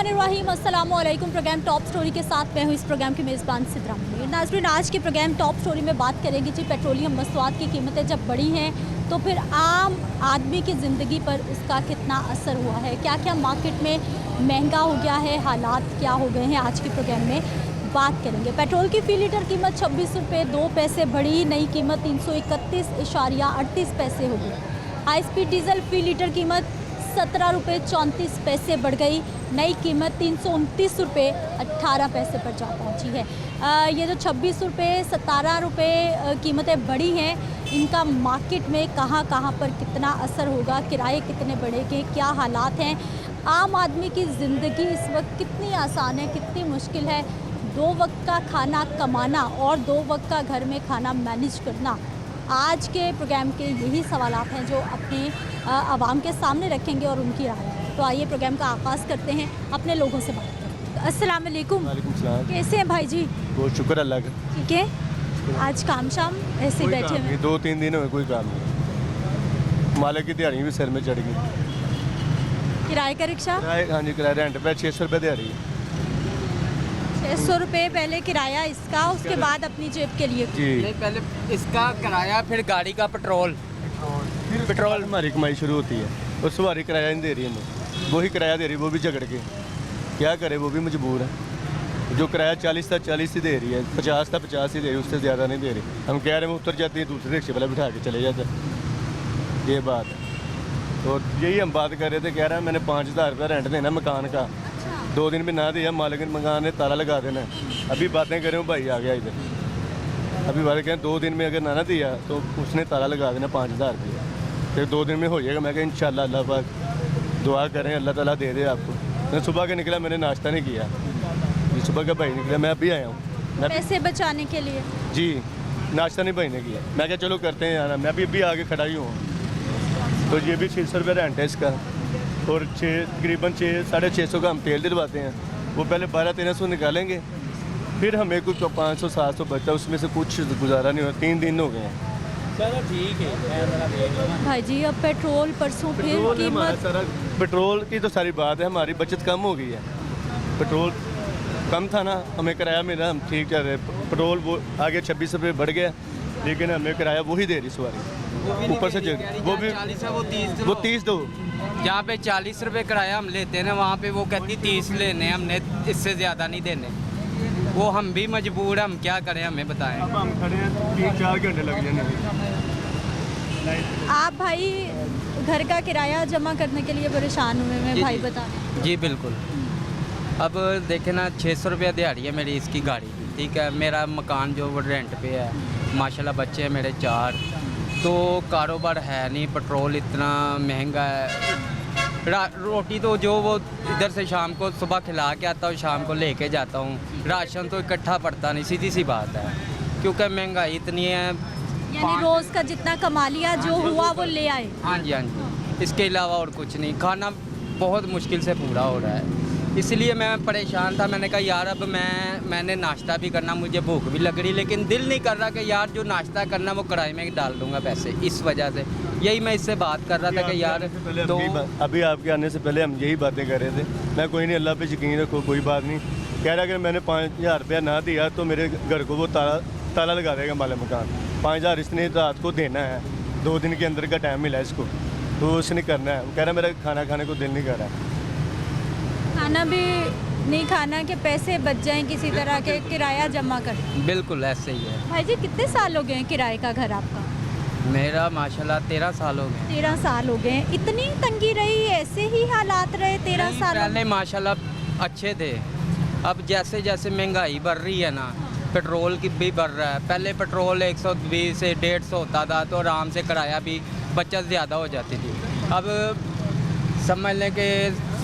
बिस्मिल्लाहिर्रहमानिर्रहीम, अस्सलाम वालेकुम। प्रोग्राम टॉप स्टोरी के साथ मैं हूँ इस प्रोग्राम की मेज़बान सिद्रा मुनीर। नाज़रीन, आज के प्रोग्राम टॉप स्टोरी में बात करेंगे जी पेट्रोलियम मसनूआत की कीमतें जब बढ़ी हैं तो फिर आम आदमी की ज़िंदगी पर उसका कितना असर हुआ है, क्या क्या मार्केट में महंगा हो गया है, हालात क्या हो गए हैं, आज के प्रोग्राम में बात करेंगे। पेट्रोल की फ़ी लीटर कीमत 26 रुपये 2 पैसे बढ़ी, नई कीमत 331.38 पैसे होगी। हाई स्पीड डीजल फ़ी लीटर कीमत 17 रुपये 34 पैसे बढ़ गई, नई कीमत 329 रुपये 18 पैसे पर जा पहुंची है। ये जो 26 रुपये 17 रुपये कीमतें बढ़ी हैं, इनका मार्केट में कहां कहां पर कितना असर होगा, किराए कितने बढ़ेंगे, क्या हालात हैं, आम आदमी की ज़िंदगी इस वक्त कितनी आसान है, कितनी मुश्किल है, 2 वक्त का खाना कमाना और 2 वक्त का घर में खाना मैनेज करना। आज के प्रोग्राम के यही सवालात हैं जो अपने आवाम के सामने रखेंगे और उनकी राय है। तो आइए प्रोग्राम का आगाज़ करते हैं अपने लोगों से बात करते। अस्सलाम वालेकुम। वालेकुम सलाम। कैसे हैं भाई जी? बहुत शुक्र अल्लाह का। ठीक है। आज काम शाम ऐसे ही बैठे हुए? 2-3 दिन हुए कोई काम नहीं, मालिक की दिहाड़ी भी सिर में चढ़ गई। किराए का रिक्शा? हाँ जी, किराया रेंट पे 600 रुपये दिहाड़ी है। 600 रुपये पहले किराया इसका, उसके बाद अपनी जेब के लिए जी। नहीं, पहले इसका किराया, फिर गाड़ी का पेट्रोल। पेट्रोल हमारी कमाई शुरू होती है और सवारी किराया नहीं दे रही हमें, वही किराया दे रही, वो भी झगड़ के। क्या करे, वो भी मजबूर है। जो किराया 40 था 40 ही दे रही है, 50 था 50 ही दे रही है, उससे ज़्यादा नहीं दे रही। हम कह रहे हैं उतर जाती है, दूसरे रिक्शे वाला बिठा के चले जाते हैं। ये बात है। तो यही हम बात कर रहे थे, कह रहे हैं मैंने 5000 रुपये रेंट देना मकान का, 2 दिन भी ना दिया, मालिक ने मकान ने ताला लगा देना। अभी बातें करें, भाई आ गया इधर, अभी बातें कहें 2 दिन में अगर ना दिया तो उसने ताला लगा देना 5000 रुपये, फिर 2 दिन में हो जाएगा। मैं कहा इंशाल्लाह अल्लाह पाक दुआ करें, अल्लाह ताला दे दे आपको। मैं सुबह के निकला, मैंने नाश्ता नहीं किया, सुबह का भाई निकला, मैं अभी आया हूँ। पैसे बचाने के लिए जी, नाश्ता नहीं भाई ने किया। मैं क्या चलो करते हैं यार, मैं अभी आगे खड़ा ही हूँ। तो ये भी 600 रुपये रेंट है इसका, और तकरीबन 600-650 का हम तेल दिलवाते हैं। वो पहले 1200-1300 निकालेंगे, फिर हमें कुछ 500-700 बचता, उसमें से कुछ गुजारा नहीं हुआ। 3 दिन हो गए हैं। चलो ठीक है भाई जी। अब पेट्रोल परसों फिर कीमत, पेट्रोल की तो सारी बात है, हमारी बचत कम हो गई है। पेट्रोल कम था ना, हमें किराया मिला, हम ठीक कर रहे। पेट्रोल वो आगे 26 रुपये बढ़ गया, लेकिन हमें किराया वही दे रही सवारी, ऊपर से वो भी 40 है, वो 30 दो। जहाँ पे 40 रुपये किराया हम लेते हैं ना, वहाँ पे वो कहती 30 लेने, हमने इससे ज़्यादा नहीं देने। वो हम भी मजबूर हैं, हम क्या करें, हमें बताएं। अब हम खड़े हैं, 3-4 घंटे लग जाएंगे। आप भाई घर का किराया जमा करने के लिए परेशान हुए हैं, जी, भाई जी। बता रहे। जी बिल्कुल। अब देखे ना, 600 रुपया दिहाड़ी है मेरी इसकी गाड़ी की, ठीक है। मेरा मकान जो वो रेंट पे है, माशाल्लाह बच्चे हैं मेरे 4, तो कारोबार है नहीं, पेट्रोल इतना महंगा है। रोटी तो जो वो इधर से शाम को सुबह खिला के आता हूँ, शाम को लेके जाता हूँ। राशन तो इकट्ठा पड़ता नहीं, सीधी सी बात है, क्योंकि महंगाई इतनी है। यानी रोज़ का जितना कमा लिया, जो हुआ वो ले आए। हाँ जी, हाँ जी, इसके अलावा और कुछ नहीं। खाना बहुत मुश्किल से पूरा हो रहा है, इसलिए मैं परेशान था। मैंने कहा यार अब मैंने नाश्ता भी करना, मुझे भूख भी लग रही, लेकिन दिल नहीं कर रहा कि यार जो नाश्ता करना वो कढ़ाई में डाल दूंगा पैसे। इस वजह से यही मैं इससे बात कर रहा था कि यार तो अभी आपके आने से पहले हम यही बातें कर रहे थे। मैं कोई नहीं, अल्लाह पे यकीन रखो, कोई बात नहीं। कह रहा अगर मैंने 5000 रुपया ना दिया तो मेरे घर को वो ताला लगा देगा मालिक मकान। 5000 इसने रात को देना है, 2 दिन के अंदर का टाइम मिला इसको, तो उसने करना है। वो कह रहा मेरा खाना खाने को दिल नहीं कर रहा, खाना भी नहीं खाना कि पैसे बच जाएं किसी तरह के, किराया जमा कर। बिल्कुल ऐसे ही है। भाई जी कितने साल हो गए हैं किराए का घर आपका? मेरा माशाल्लाह 13 साल हो गए। 13 साल हो गए हैं। इतनी तंगी रही, ऐसे ही हालात रहे 13 साल? पहले माशाल्लाह अच्छे थे, अब जैसे जैसे महंगाई बढ़ रही है ना, पेट्रोल की भी बढ़ रहा है। पहले पेट्रोल 120 से 150 होता था, तो आराम से किराया भी बचत ज़्यादा हो जाती थी। अब समझ लें कि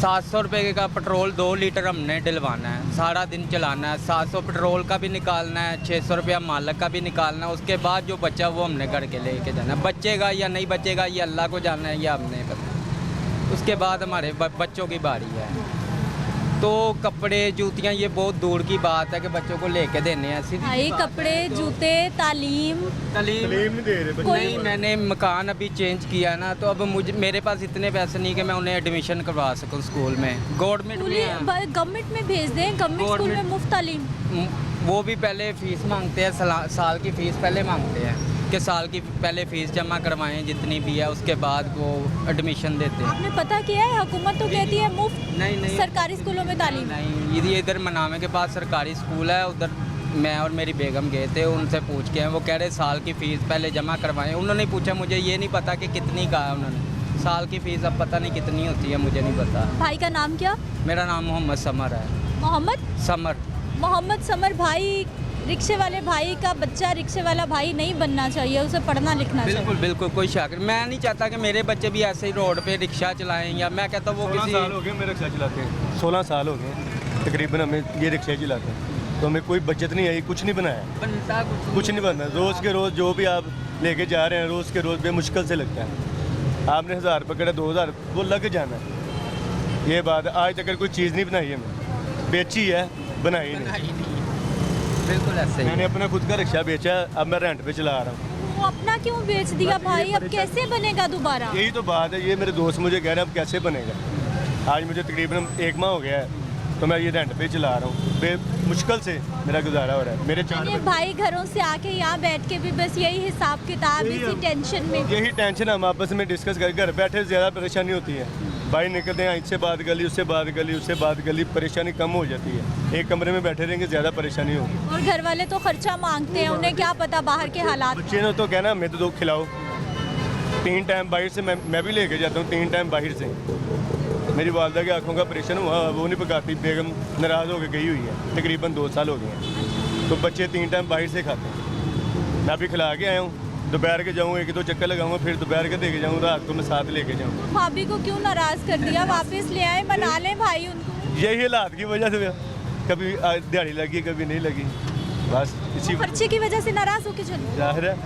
700 रुपये का पेट्रोल 2 लीटर हमने डलवाना है, सारा दिन चलाना है। 700 पेट्रोल का भी निकालना है, 600 रुपया मालिक का भी निकालना है। उसके बाद जो बचा वो हमने घर के लेके जाना है। बचेगा या नहीं बचेगा ये अल्लाह को जानना है, या हमने पता। उसके बाद हमारे बच्चों की बारी है। तो कपड़े जूतियाँ ये बहुत दूर की बात है कि बच्चों को लेके देने हैं सीधी भाई बात है। कपड़े जूते तालीम तालीम नहीं दे रहे बच्चे। नहीं, मैंने मकान अभी चेंज किया ना, तो अब मुझे मेरे पास इतने पैसे नहीं कि मैं उन्हें एडमिशन करवा सकूं स्कूल में। गवर्नमेंट में है। गवर्नमेंट में भेज दें, गवर्नमेंट स्कूल में मुफ्त तालीम। वो भी पहले फ़ीस मांगते हैं, साल की फ़ीस पहले मांगते हैं कि साल की पहले फ़ीस जमा करवाएं जितनी भी है, उसके बाद वो एडमिशन देते हैं। आपने पता किया है हुकूमत तो कहती है मुफ्त नहीं सरकारी स्कूलों में तालीम। नहीं, ये इधर मनामे के पास सरकारी स्कूल है, उधर मैं और मेरी बेगम गए थे, उनसे पूछ के हैं, वो कह रहे साल की फ़ीस पहले जमा करवाएं। उन्होंने पूछा, मुझे ये नहीं पता कि कितनी का है, उन्होंने साल की फ़ीस अब पता नहीं कितनी होती है, मुझे नहीं पता। भाई का नाम क्या? मेरा नाम मोहम्मद समर है। मोहम्मद समर भाई, रिक्शे वाले भाई का बच्चा रिक्शे वाला भाई नहीं बनना चाहिए, उसे पढ़ना लिखना चाहिए। बिल्कुल बिल्कुल, कोई शक नहीं। मैं नहीं चाहता कि मेरे बच्चे भी ऐसे ही रोड पे रिक्शा चलाएं, या मैं कहता हूँ वो 16 किसी साल हो गए मेरे रिक्शा चलाते हैं, 16 साल हो गए तकरीबन हमें ये रिक्शा चलाते हैं, तो हमें कोई बचत नहीं आई, कुछ नहीं बनाया, बनता कुछ नहीं बनना। रोज़ के रोज़ जो भी आप लेके जा रहे हैं, रोज़ के रोज़ बेमुश्किल से लगता है। आपने 1000 पकड़ा, 2000 वो लग जाना है। ये बात आज तक कोई चीज़ नहीं बनाई है, मैं बेची है, बनाई नहीं। बिल्कुल ऐसे ही। मैंने अपना खुद का रिक्शा बेचा, अब मैं रेंट पे चला रहा हूँ। वो अपना क्यों बेच दिया भाई? अब कैसे बनेगा दोबारा? यही तो बात है, ये मेरे दोस्त मुझे कह रहे हैं अब कैसे बनेगा। आज मुझे तकरीबन 1 माह हो गया है, तो मैं ये रेंट पे चला रहा हूँ, मुश्किल से मेरा गुजारा हो रहा है। मेरे 4 ये भाई घरों से आके यहाँ बैठ के भी बस यही हिसाब किताब, यही इसी हम- टेंशन में। यही टेंशन हम आपस में डिस्कस कर, घर बैठे ज़्यादा परेशानी होती है। भाई निकलते हैं, इससे बात कर ली, उससे बात कर ली, उससे बात कर ली, परेशानी कम हो जाती है। एक कमरे में बैठे रहेंगे ज़्यादा परेशानी होगी। और घर वाले तो खर्चा मांगते हैं, उन्हें क्या पता बाहर के हालात। बच्चे ने तो कहना हमें तो दो खिलाओ, 3 टाइम बाहर से मैं भी लेके जाता हूँ, 3 टाइम बाहर से। मेरी वालदा की आंखों का ऑपरेशन हुआ, वो नहीं पकाती, बेगम नाराज़ होकर गई हुई है, तकरीबन 2 साल हो गए हैं, तो बच्चे 3 टाइम बाहर से खाते हैं। मैं अभी खिला के आया हूँ, दोपहर के जाऊँ, 1-2 चक्कर लगाऊंगा, फिर दोपहर के देके जाऊँ, रात को मैं साथ लेके जाऊँ। भाभी को क्यों नाराज कर दिया? वापस ले आए, मना लें भाई उनको। यही हालात की वजह से कभी दिहाड़ी लगी, कभी नहीं लगी, बस इसी खर्चे की वजह से नाराज होके चले। जाहिर है,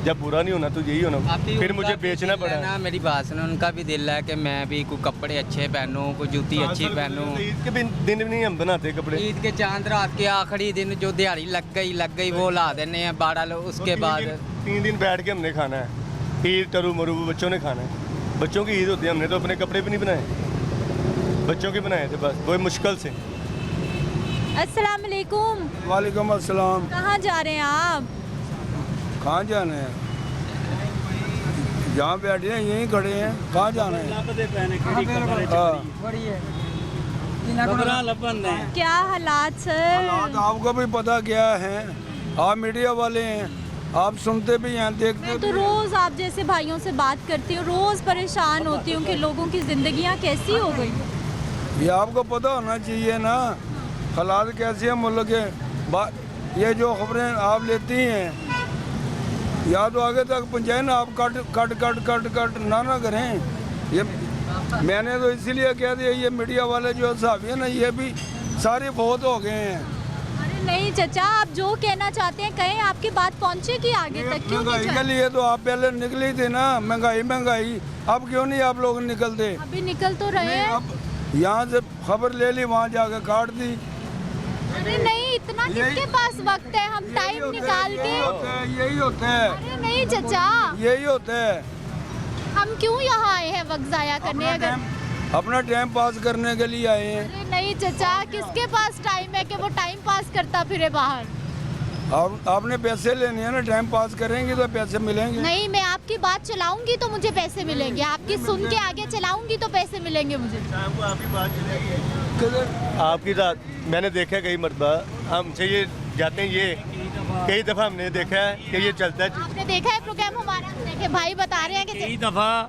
जब पूरा नहीं होना तो यही होना, अभी फिर उनका मुझे भी बेचना दिल है पड़ा। ना, मेरी बात सुनो, उनका भी दिल है कि मैं भी कोई कपड़े अच्छे पहनूं, कोई जूती अच्छी पहनूं। ईद के दिन भी नहीं हम बनाते कपड़े। ईद के चांद रात के आखिरी दिन जो दिहाड़ी लग गई वो ला देने हैं 12 लोग, उसके बाद 3 दिन बैठ के हमने खाना है। ईद टरू मरू बच्चों ने खाना है, बच्चों की ईद होती है, हमने तो अपने कपड़े भी नहीं बनाए, बच्चों के बनाए थे बस, वो मुश्किल से। अस्सलाम वालेकुम। वालेकुम अस्सलाम। कहाँ जा रहे हैं आप? कहाँ जाना है? जहाँ बैठे हैं यहीं खड़े हैं, कहाँ जाना है? हाँ। क्या हालात सर? हालात आपको भी पता क्या है, आप मीडिया वाले हैं, आप सुनते भी हैं, देखते मैं तो भी हैं। रोज़ आप जैसे भाइयों से बात करती हूँ, रोज़ परेशान होती हूँ कि लोगों की ज़िंदगियाँ कैसी हो गई। ये आपको पता होना चाहिए ना, हालात कैसे हैं मुल्क के। ये जो खबरें आप लेती हैं, या तो आगे तक पहुँचाए ना, आप कट ना करें। ये मैंने तो इसीलिए कह दिया, ये मीडिया वाले जो साहब हैं ना, ये भी सारे बहुत हो गए हैं। अरे नहीं चचा, आप जो कहना चाहते हैं कहें, आपकी बात पहुँचेगी आगे तक, क्यों नहीं महंगाई के जाए? लिए तो आप पहले निकली थी ना, महंगाई अब क्यों नहीं आप लोग निकलते? अभी निकल तो रहे हैं। अब यहाँ से खबर ले ली, वहाँ जाकर काट दी। अरे नहीं, इतना किसके पास वक्त है? हम टाइम निकाल के। यही होता है, अरे नहीं चचा, यही होता है। हम क्यों यहाँ आए हैं वक्त जाया करने? अगर अपना टाइम पास करने के लिए आए हैं। अरे नहीं चचा, किसके पास टाइम है कि वो टाइम पास करता फिरे बाहर? आपने पैसे लेने हैं ना, टाइम पास करेंगे तो पैसे मिलेंगे। नहीं, मैं आपकी बात चलाऊंगी तो मुझे पैसे मिलेंगे, आपकी सुन के आगे चलाऊंगी तो पैसे मिलेंगे मुझे। किधर? आपकी रात मैंने देखा कई मरतबा, हमसे ये जाते हैं, ये कई दफ़ा हमने देखा है कि ये चलता है। आपने देखा है प्रोग्राम हमारा? देखे भाई बता रहे हैं कि कई दफ़ा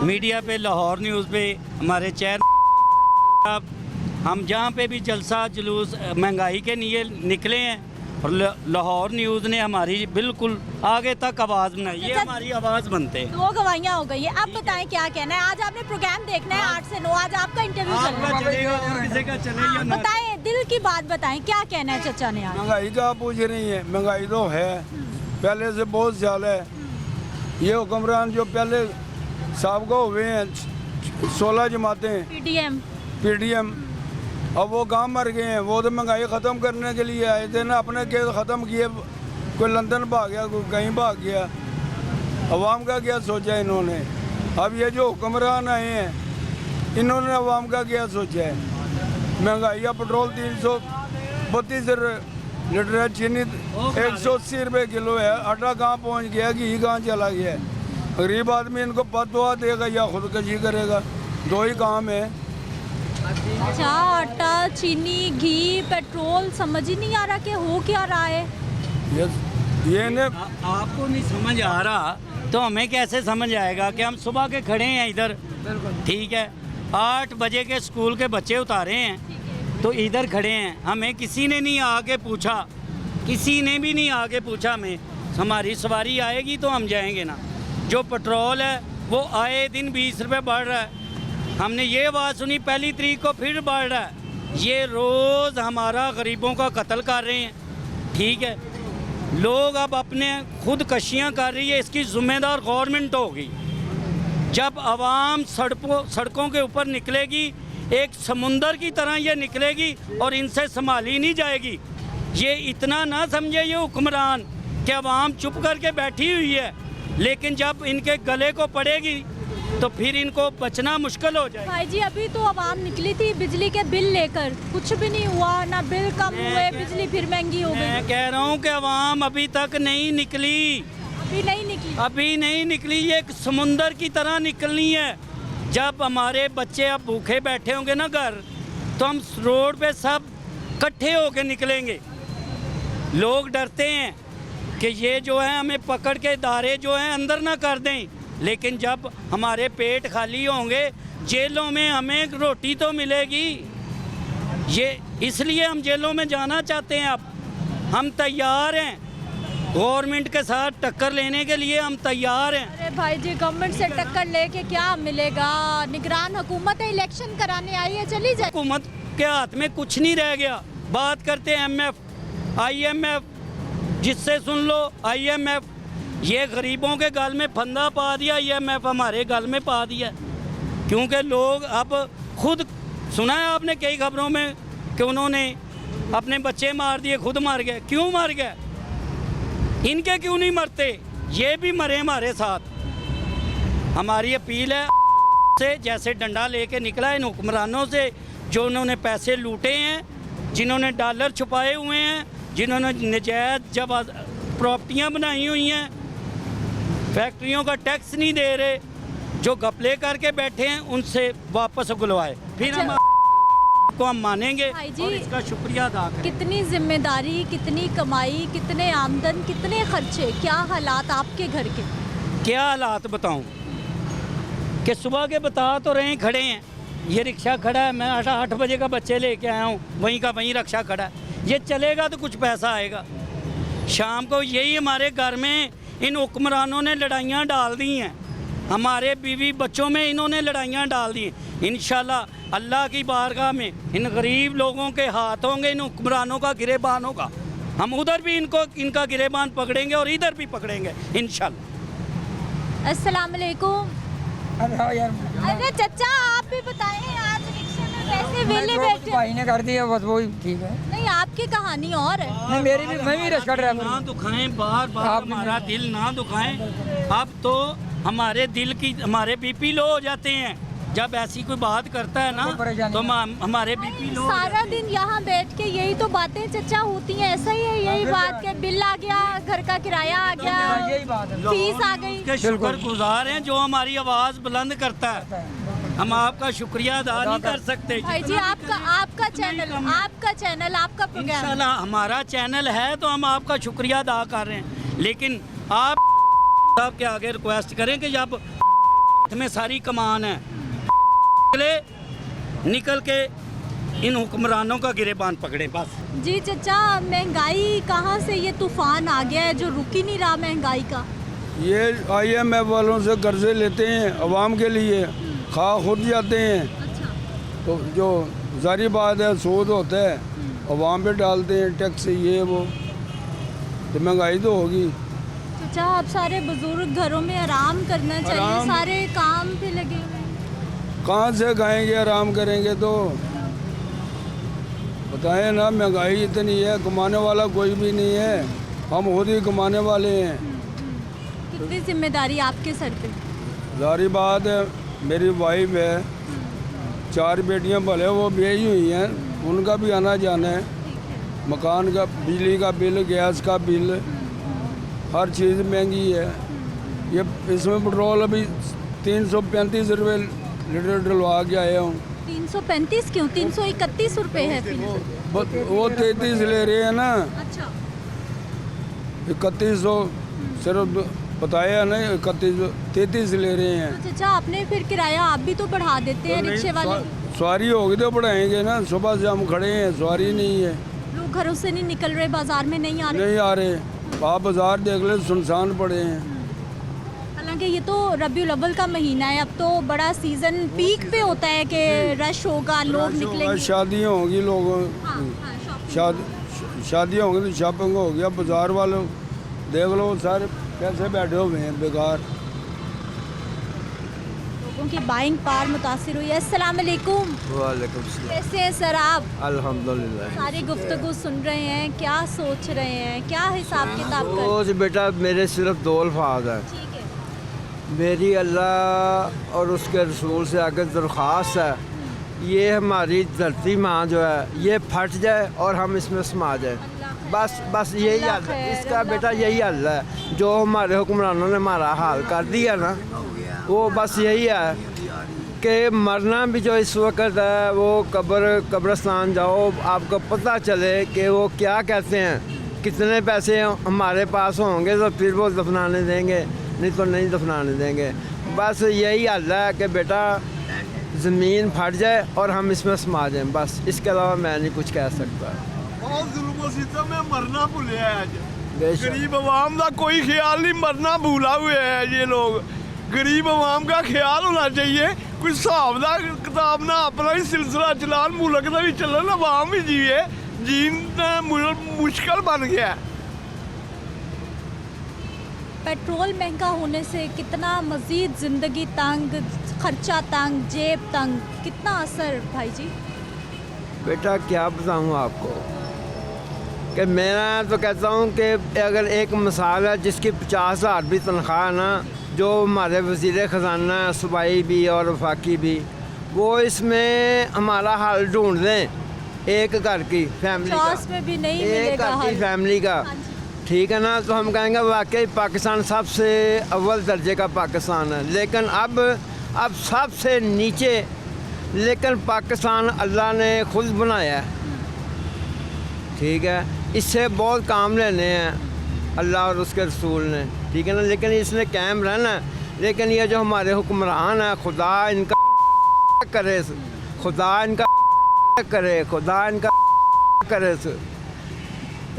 मीडिया पे, लाहौर न्यूज़ पे हमारे चैन, हम जहाँ पे भी जलसा जुलूस महंगाई के लिए निकले हैं, और लाहौर न्यूज़ ने हमारी बिल्कुल आगे तक आवाज़ बनाई, ये हमारी आवाज़ बनते हैं। 2 गवाहियाँ हो गई है। अब बताएं क्या कहना है? आज आपने प्रोग्राम देखना है 8 से 9, आज आपका इंटरव्यू चल रहा आपका है। चलेगा और किसी का चले या ना। बताएं, दिल की बात बताएं, क्या कहना है चचा ने आज? महंगाई का आप पूछ रही है? महंगाई तो है, पहले से बहुत ज़्यादा है। ये हुक्मरान जो पहले साहब को हुए हैं, 16 जमातें पीडीएम PDM, अब वो गांव मर गए हैं, वो तो महंगाई ख़त्म करने के लिए आए थे ना, अपने केस ख़त्म किए। कोई लंदन भाग गया, कोई कहीं भाग गया। अवाम का क्या सोचा इन्होंने? अब ये जो हुक्मरान आए हैं, इन्होंने अवाम का क्या सोचा है? महंगाई या पेट्रोल 332 लीटर है, चीनी 180 रुपये किलो है, आटा कहाँ पहुँच गया, घी कहाँ चला गया है? गरीब आदमी इनको बददुआ देगा या खुदकशी करेगा, दो ही काम है। अच्छा, आटा, चीनी, घी, पेट्रोल, समझ ही नहीं आ रहा कि हो क्या रहा है। ये ने आपको नहीं समझ आ रहा तो हमें कैसे समझ आएगा कि हम सुबह के खड़े हैं इधर, ठीक है, 8 बजे के स्कूल के बच्चे उतारे हैं तो इधर खड़े हैं, हमें किसी ने नहीं आके पूछा, किसी ने भी नहीं आके पूछा हमें। हमारी सवारी आएगी तो हम जाएंगे ना। जो पेट्रोल है वो आए दिन 20 रुपये बढ़ रहा है। हमने ये बात सुनी 1 तारीख को फिर बढ़ रहा है। ये रोज़ हमारा गरीबों का कत्ल कर रहे हैं, ठीक है। लोग अब अपने खुदकशियाँ कर रही है, इसकी जिम्मेदार गवर्नमेंट होगी। जब आवाम सड़कों के ऊपर निकलेगी, एक समुंदर की तरह ये निकलेगी और इनसे संभाली नहीं जाएगी। ये इतना ना समझे ये हुक्मरान कि आवाम चुप करके बैठी हुई है, लेकिन जब इनके गले को पड़ेगी तो फिर इनको बचना मुश्किल हो जाए। भाई जी, अभी तो आवाम निकली थी बिजली के बिल लेकर, कुछ भी नहीं हुआ, ना बिल कम हुए, बिजली फिर महंगी हो गई। मैं कह रहा हूँ कि आवाम अभी तक नहीं निकली, अभी नहीं निकली, अभी नहीं निकली। ये एक समुंदर की तरह निकलनी है। जब हमारे बच्चे अब भूखे बैठे होंगे ना घर, तो हम रोड पे सब इकट्ठे होके निकलेंगे। लोग डरते हैं कि ये जो है हमें पकड़ के दारे जो हैं अंदर ना कर दें, लेकिन जब हमारे पेट खाली होंगे, जेलों में हमें रोटी तो मिलेगी। ये इसलिए हम जेलों में जाना चाहते हैं। अब हम तैयार हैं, गवर्नमेंट के साथ टक्कर लेने के लिए हम तैयार हैं। अरे भाई जी, गवर्नमेंट से टक्कर लेके क्या मिलेगा? निगरान हुकूमत है, इलेक्शन कराने आई है, चली जाए। हुकूमत के हाथ में कुछ नहीं रह गया। बात करते हैं MF, IMF, जिससे सुन लो IMF, ये गरीबों के गल में फंदा पा दिया, IMF हमारे गल में पा दिया। क्योंकि लोग अब खुद, सुना है आपने कई खबरों में कि उन्होंने अपने बच्चे मार दिए, खुद मार गए। क्यों मार गए? इनके क्यों नहीं मरते? ये भी मरे हमारे साथ। हमारी अपील है से, जैसे डंडा लेके निकला इन हुक्मरानों से, जो उन्होंने पैसे लूटे हैं, जिन्होंने डॉलर छुपाए हुए हैं, जिन्होंने नजायज़ जब प्रॉपर्टियाँ बनाई हुई हैं, फैक्ट्रियों का टैक्स नहीं दे रहे, जो घपले करके बैठे हैं, उनसे वापस बुलवाए, फिर हम को हम मानेंगे भाई जी, और इसका शुक्रिया अदा करें। कितनी जिम्मेदारी, कितनी कमाई, कितने आमदन, कितने खर्चे, क्या हालात आपके घर के? क्या हालात बताऊं कि सुबह के बता तो रहे हैं, खड़े हैं। ये रिक्शा खड़ा है, मैं 8 बजे का बच्चे लेके आया हूँ, वहीं का वहीं रिक्शा खड़ा है। ये चलेगा तो कुछ पैसा आएगा। शाम को यही हमारे घर में इन हुक्मरानों ने लड़ाइयाँ डाल दी हैं, हमारे बीवी बच्चों में इन्होंने लड़ाइयाँ डाल दी हैं। इंशाल्लाह अल्लाह की बारगाह में इन गरीब लोगों के हाथ होंगे, इन हुक्मरानों का गिरेबान होगा। हम उधर भी इनका गिरेबान पकड़ेंगे और इधर भी पकड़ेंगे इंशाल्लाह। अस्सलाम वालेकुम। अरे चचा, आप भी बताएं, आज रिक्शे में वैसे वेले बैठे, भाई ने कर दिया, बस वही ठीक है। नहीं, आपकी कहानी और है। नहीं, मेरी भी, मैं भी रिक्शा ड्राइवर ना हूँ। दुखाएं, बार बार हमारा दिल ना दुखाएं। अब तो हमारे दिल की, हमारे BP लो हो जाते हैं जब ऐसी कोई बात करता है ना, तो हमारे BP लो हो सारा जाते हैं। दिन यहाँ बैठ के यही तो बातें चचा होती हैं, ऐसा ही है, यही बात के बिल आ गया, घर का किराया आ गया, यही बात है। फीस आ गई। के शुक्रगुजार हैं जो हमारी आवाज़ बुलंद करता है। हम आपका शुक्रिया अदा नहीं कर सकते। भाई जी, आपका चैनल, आपका प्रोग्राम, इंशाल्लाह हमारा चैनल है तो हम आपका शुक्रिया अदा कर रहे हैं। लेकिन आप साहब के आगे रिक्वेस्ट करें कि जब में सारी कमान है, निकल के इन हुक्मरानों का गिरेबान पकड़े बस। जी चचा, महंगाई कहाँ से ये तूफान आ गया है जो रुक ही नहीं रहा महंगाई का? ये IMF वालों से कर्जे लेते हैं अवाम के लिए, खा खुद जाते हैं। अच्छा, तो जो जारी बात है, सूद होता है, अवाम पे डालते हैं टैक्स, ये वो, तो महंगाई तो होगी। चचा, आप सारे बुजुर्ग घरों में आराम करना चाहिए, आराम। सारे काम पे लगे हुए हैं। कहाँ से खाएंगे, आराम करेंगे तो बताएं ना, महंगाई इतनी है, कमाने वाला कोई भी नहीं है, हम खुद ही कमाने वाले हैं। कितनी जिम्मेदारी आपके सर पे? जारी बात है, मेरी वाइफ है, 4 बेटियां भले वो ब्याही हुई हैं, उनका भी आना जाना है, मकान का, बिजली का बिल, गैस का बिल, हर चीज़ महंगी है। ये इसमें पेट्रोल अभी 335 रुपये लीटर डलवा के आया हूँ। 335 क्यों? 331 रुपए है फिर। वो 33 ले रहे हैं ना, अच्छा, 3100 सिर्फ बताया ना, 33 ले रहे हैं। तो चाचा आपने फिर किराया आप भी तो बढ़ा देते हैं रिक्शे वाले। सवारी होगी तो बढ़ाएंगे ना, सुबह से हम खड़े हैं, सवारी नहीं है, लोग घरों से नहीं निकल रहे, बाजार में नहीं आ रहे। नहीं आ रहे। आप बाजार देख ले, सुनसान पड़े हैं। हालांकि ये तो रबीउल अव्वल का महीना है, अब तो बड़ा सीजन पीक पे होता है कि रश होगा, लोग निकलेंगे। शादियाँ होगी, लोगों हाँ, हाँ, शॉपिंग। शादियाँ होंगी तो शॉपिंग हो गया। बाजार वालों देख लो, सारे कैसे बैठे हुए हैं बेकार। लोगों की बाइंग पार मुतासिर हुई है। अस्सलाम वालेकुम। वालेकुम सलाम। कैसे हैं सर आप? अल्हम्दुलिल्लाह। सारी गुफ्तगू सुन रहे हैं, क्या सोच रहे हैं, क्या हिसाब किताब कर? रोज बेटा मेरे सिर्फ 2 अल्फाज हैं। ठीक है। मेरी अल्लाह और उसके रसूल से आगे दरख्वास्त है, ये हमारी धरती माँ जो है ये फट जाए और हम इसमें समा जाए। बस यही हल है इसका बेटा, यही हल है। जो हमारे हुक्मरानों ने हमारा हाल कर दिया ना, वो बस यही है कि मरना भी जो इस वक्त है, वो कब्रिस्तान जाओ, आपको पता चले कि वो क्या कहते हैं, कितने पैसे हमारे पास होंगे तो फिर वो दफनाने देंगे, नहीं तो नहीं दफनाने देंगे। बस यही हल है कि बेटा ज़मीन फट जाए और हम इसमें समा जाएं, बस इसके अलावा मैं नहीं कुछ कह सकता। बहुत जुल्म सितम में मरना भूले आज। बेशक। गरीब अवाम का कोई ख्याल नहीं, मरना भूला हुए हैं ये लोग। गरीब अवाम का ख्याल होना चाहिए, कोई हिसाब का किताब ना, अपना ही सिलसिला चलान, मुल्क का भी चलन, अवाम भी जीवे, जीना मुश्किल बन गया। पेट्रोल महंगा होने से कितना मज़ीद ज़िंदगी तंग, खर्चा तंग, जेब तंग, कितना असर भाई जी? बेटा क्या बताऊँ आपको कि मैं तो कहता हूँ कि अगर एक मिसाल है जिसकी 50,000 भी तनख्वाह है ना, जो हमारे वज़ीर ख़जाना है, सूबाई भी और वफाकी भी, वो इसमें हमारा हाल ढूंढ दें एक घर की फैमिली का, 50 में भी नहीं एक मिलेगा घर की हल। फैमिली का, हाँ जी। ठीक है ना, तो हम कहेंगे वाकई पाकिस्तान सबसे अव्वल दर्जे का पाकिस्तान है। लेकिन अब सबसे नीचे, लेकिन पाकिस्तान अल्लाह ने खुद बनाया है, ठीक है, इससे बहुत काम लेने हैं अल्लाह और उसके रसूल ने, ठीक है ना, लेकिन इसने कायम रहना है। लेकिन ये जो हमारे हुक्मरान हैं, खुदा इनका करे, खुदा इनका करे, खुदा इनका करे,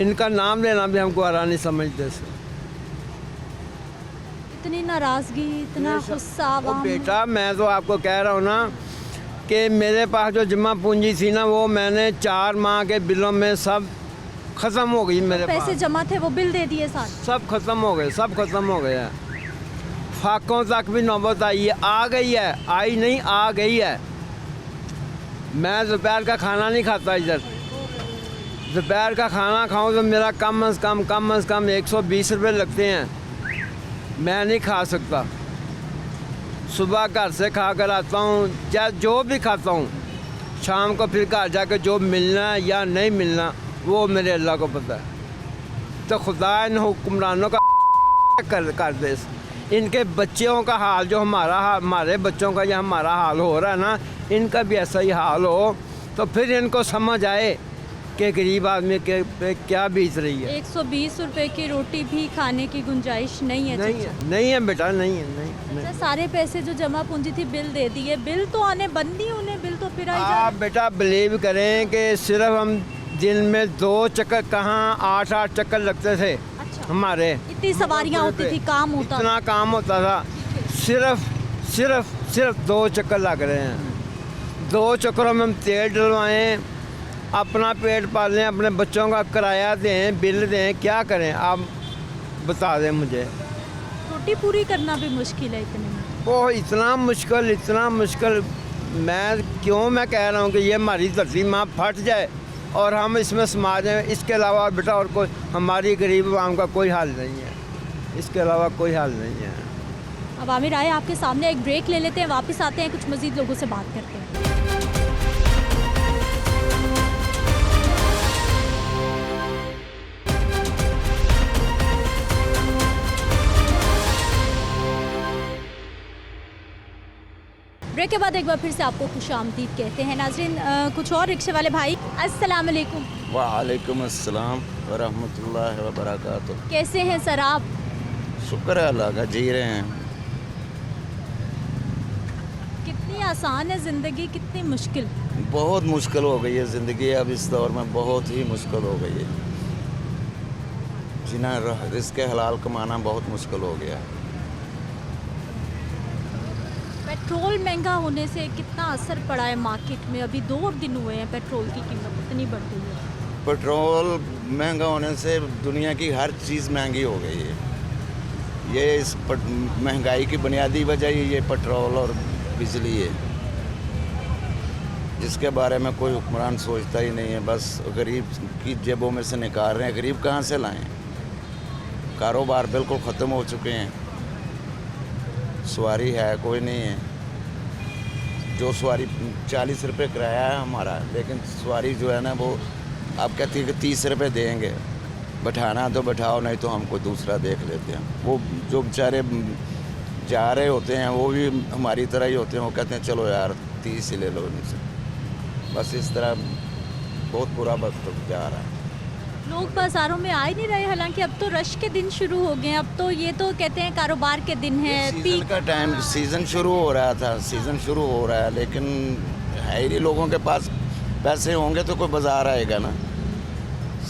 इनका नाम लेना भी हमको आरा नहीं समझते। इतनी नाराज़गी, इतना गुस्सा ओ आवाम। बेटा मैं तो आपको कह रहा हूँ ना कि मेरे पास जो जमा पूंजी थी ना, वो मैंने 4 माह के बिलों में सब ख़त्म हो गई। मेरे पैसे पास जमा थे वो बिल दे दिए साथ। सब ख़त्म हो गए, सब ख़त्म हो गया। फाकों तक भी नौबत आई है, आ गई है, आई नहीं आ गई है। मैं दोपहर का खाना नहीं खाता इधर, दोपहर का खाना खाऊं तो मेरा कम अज़ कम 120 रुपये लगते हैं, मैं नहीं खा सकता। सुबह घर से खा कर आता हूँ, चाहे जो भी खाता हूँ, शाम को फिर घर जाकर जो मिलना है या नहीं मिलना वो मेरे अल्लाह को पता है। तो खुदा इन हुक्मरानों का कर दे। इनके बच्चों का हाल जो हमारे बच्चों का या हमारा हाल हो रहा है ना, इनका भी ऐसा ही हाल हो तो फिर इनको समझ आए कि गरीब आदमी के पे क्या बीत रही है। 120 रुपए की रोटी भी खाने की गुंजाइश नहीं है। नहीं है बेटा, नहीं है। अच्छा, सारे पैसे जो जमा पूंजी थी बिल दे दिए, बिल तो आने बंद ही होने, बिल तो फिर आई जा आप बेटा बिलीव करें कि सिर्फ हम दिन में 2 चक्कर, कहाँ 8 चक्कर लगते थे। अच्छा। हमारे इतनी सवारियां होती थी, काम होता इतना काम होता था, सिर्फ 2 चक्कर लग रहे हैं। 2 चक्करों में हम तेल डलवाएं, अपना पेट पालें, अपने बच्चों का किराया दें, बिल दें, क्या करें आप बता दें मुझे। रोटी पूरी करना भी मुश्किल है इतने में। ओह इतना मुश्किल। मैं कह रहा हूँ कि ये हमारी धरती माँ फट जाए और हम इसमें समाज हैं। इसके अलावा बेटा और कोई हमारी गरीब आवाम का कोई हाल नहीं है, इसके अलावा कोई हाल नहीं है। अब आमिर आए आपके सामने, एक ब्रेक ले लेते हैं, वापस आते हैं, कुछ मज़ीद लोगों से बात करते हैं। ब्रेक के बाद एक बार फिर से आपको खुशामदीद कहते हैं। नाज़रीन, कुछ और रिक्शे वाले भाई, अस्सलाम वालेकुम। वालेकुम अस्सलाम व रहमतुल्लाहि व बरकातुहू। कैसे हैं सर आप? शुक्र है अल्लाह का, जी रहे हैं। कितनी आसान है ज़िंदगी, कितनी मुश्किल? बहुत मुश्किल हो गई है ज़िंदगी अब इस दौर में, बहुत ही मुश्किल हो गई है। जीना रिस्क हलाल कमाना बहुत मुश्किल हो गया है। पेट्रोल महंगा होने से कितना असर पड़ा है मार्केट में? अभी 2 दिन हुए हैं पेट्रोल की कीमत इतनी बढ़ गई है। पेट्रोल महंगा होने से दुनिया की हर चीज़ महंगी हो गई है। ये इस महंगाई की बुनियादी वजह ये पेट्रोल और बिजली है, जिसके बारे में कोई हुक्मरान सोचता ही नहीं है। बस गरीब की जेबों में से निकाल रहे हैं। गरीब कहाँ से लाएं? कारोबार बिल्कुल ख़त्म हो चुके हैं। सवारी है कोई नहीं है। जो सवारी 40 रुपये किराया है हमारा, लेकिन सवारी जो है ना वो आप कहती है कि 30 रुपये देंगे, बैठाना तो बैठाओ, नहीं तो हम कोई दूसरा देख लेते हैं। वो जो बेचारे जा रहे होते हैं वो भी हमारी तरह ही होते हैं। वो कहते हैं चलो यार 30 ही ले लो इनसे। बस इस तरह बहुत बुरा वक्त जा रहा है। लोग बाज़ारों में आ ही नहीं रहे, हालांकि अब तो रश के दिन शुरू हो गए हैं। अब तो ये तो कहते हैं कारोबार के दिन है, सीजन का टाइम, सीज़न शुरू हो रहा था, सीज़न शुरू हो रहा है, लेकिन है ही नहीं। लोगों के पास पैसे होंगे तो कोई बाज़ार आएगा ना।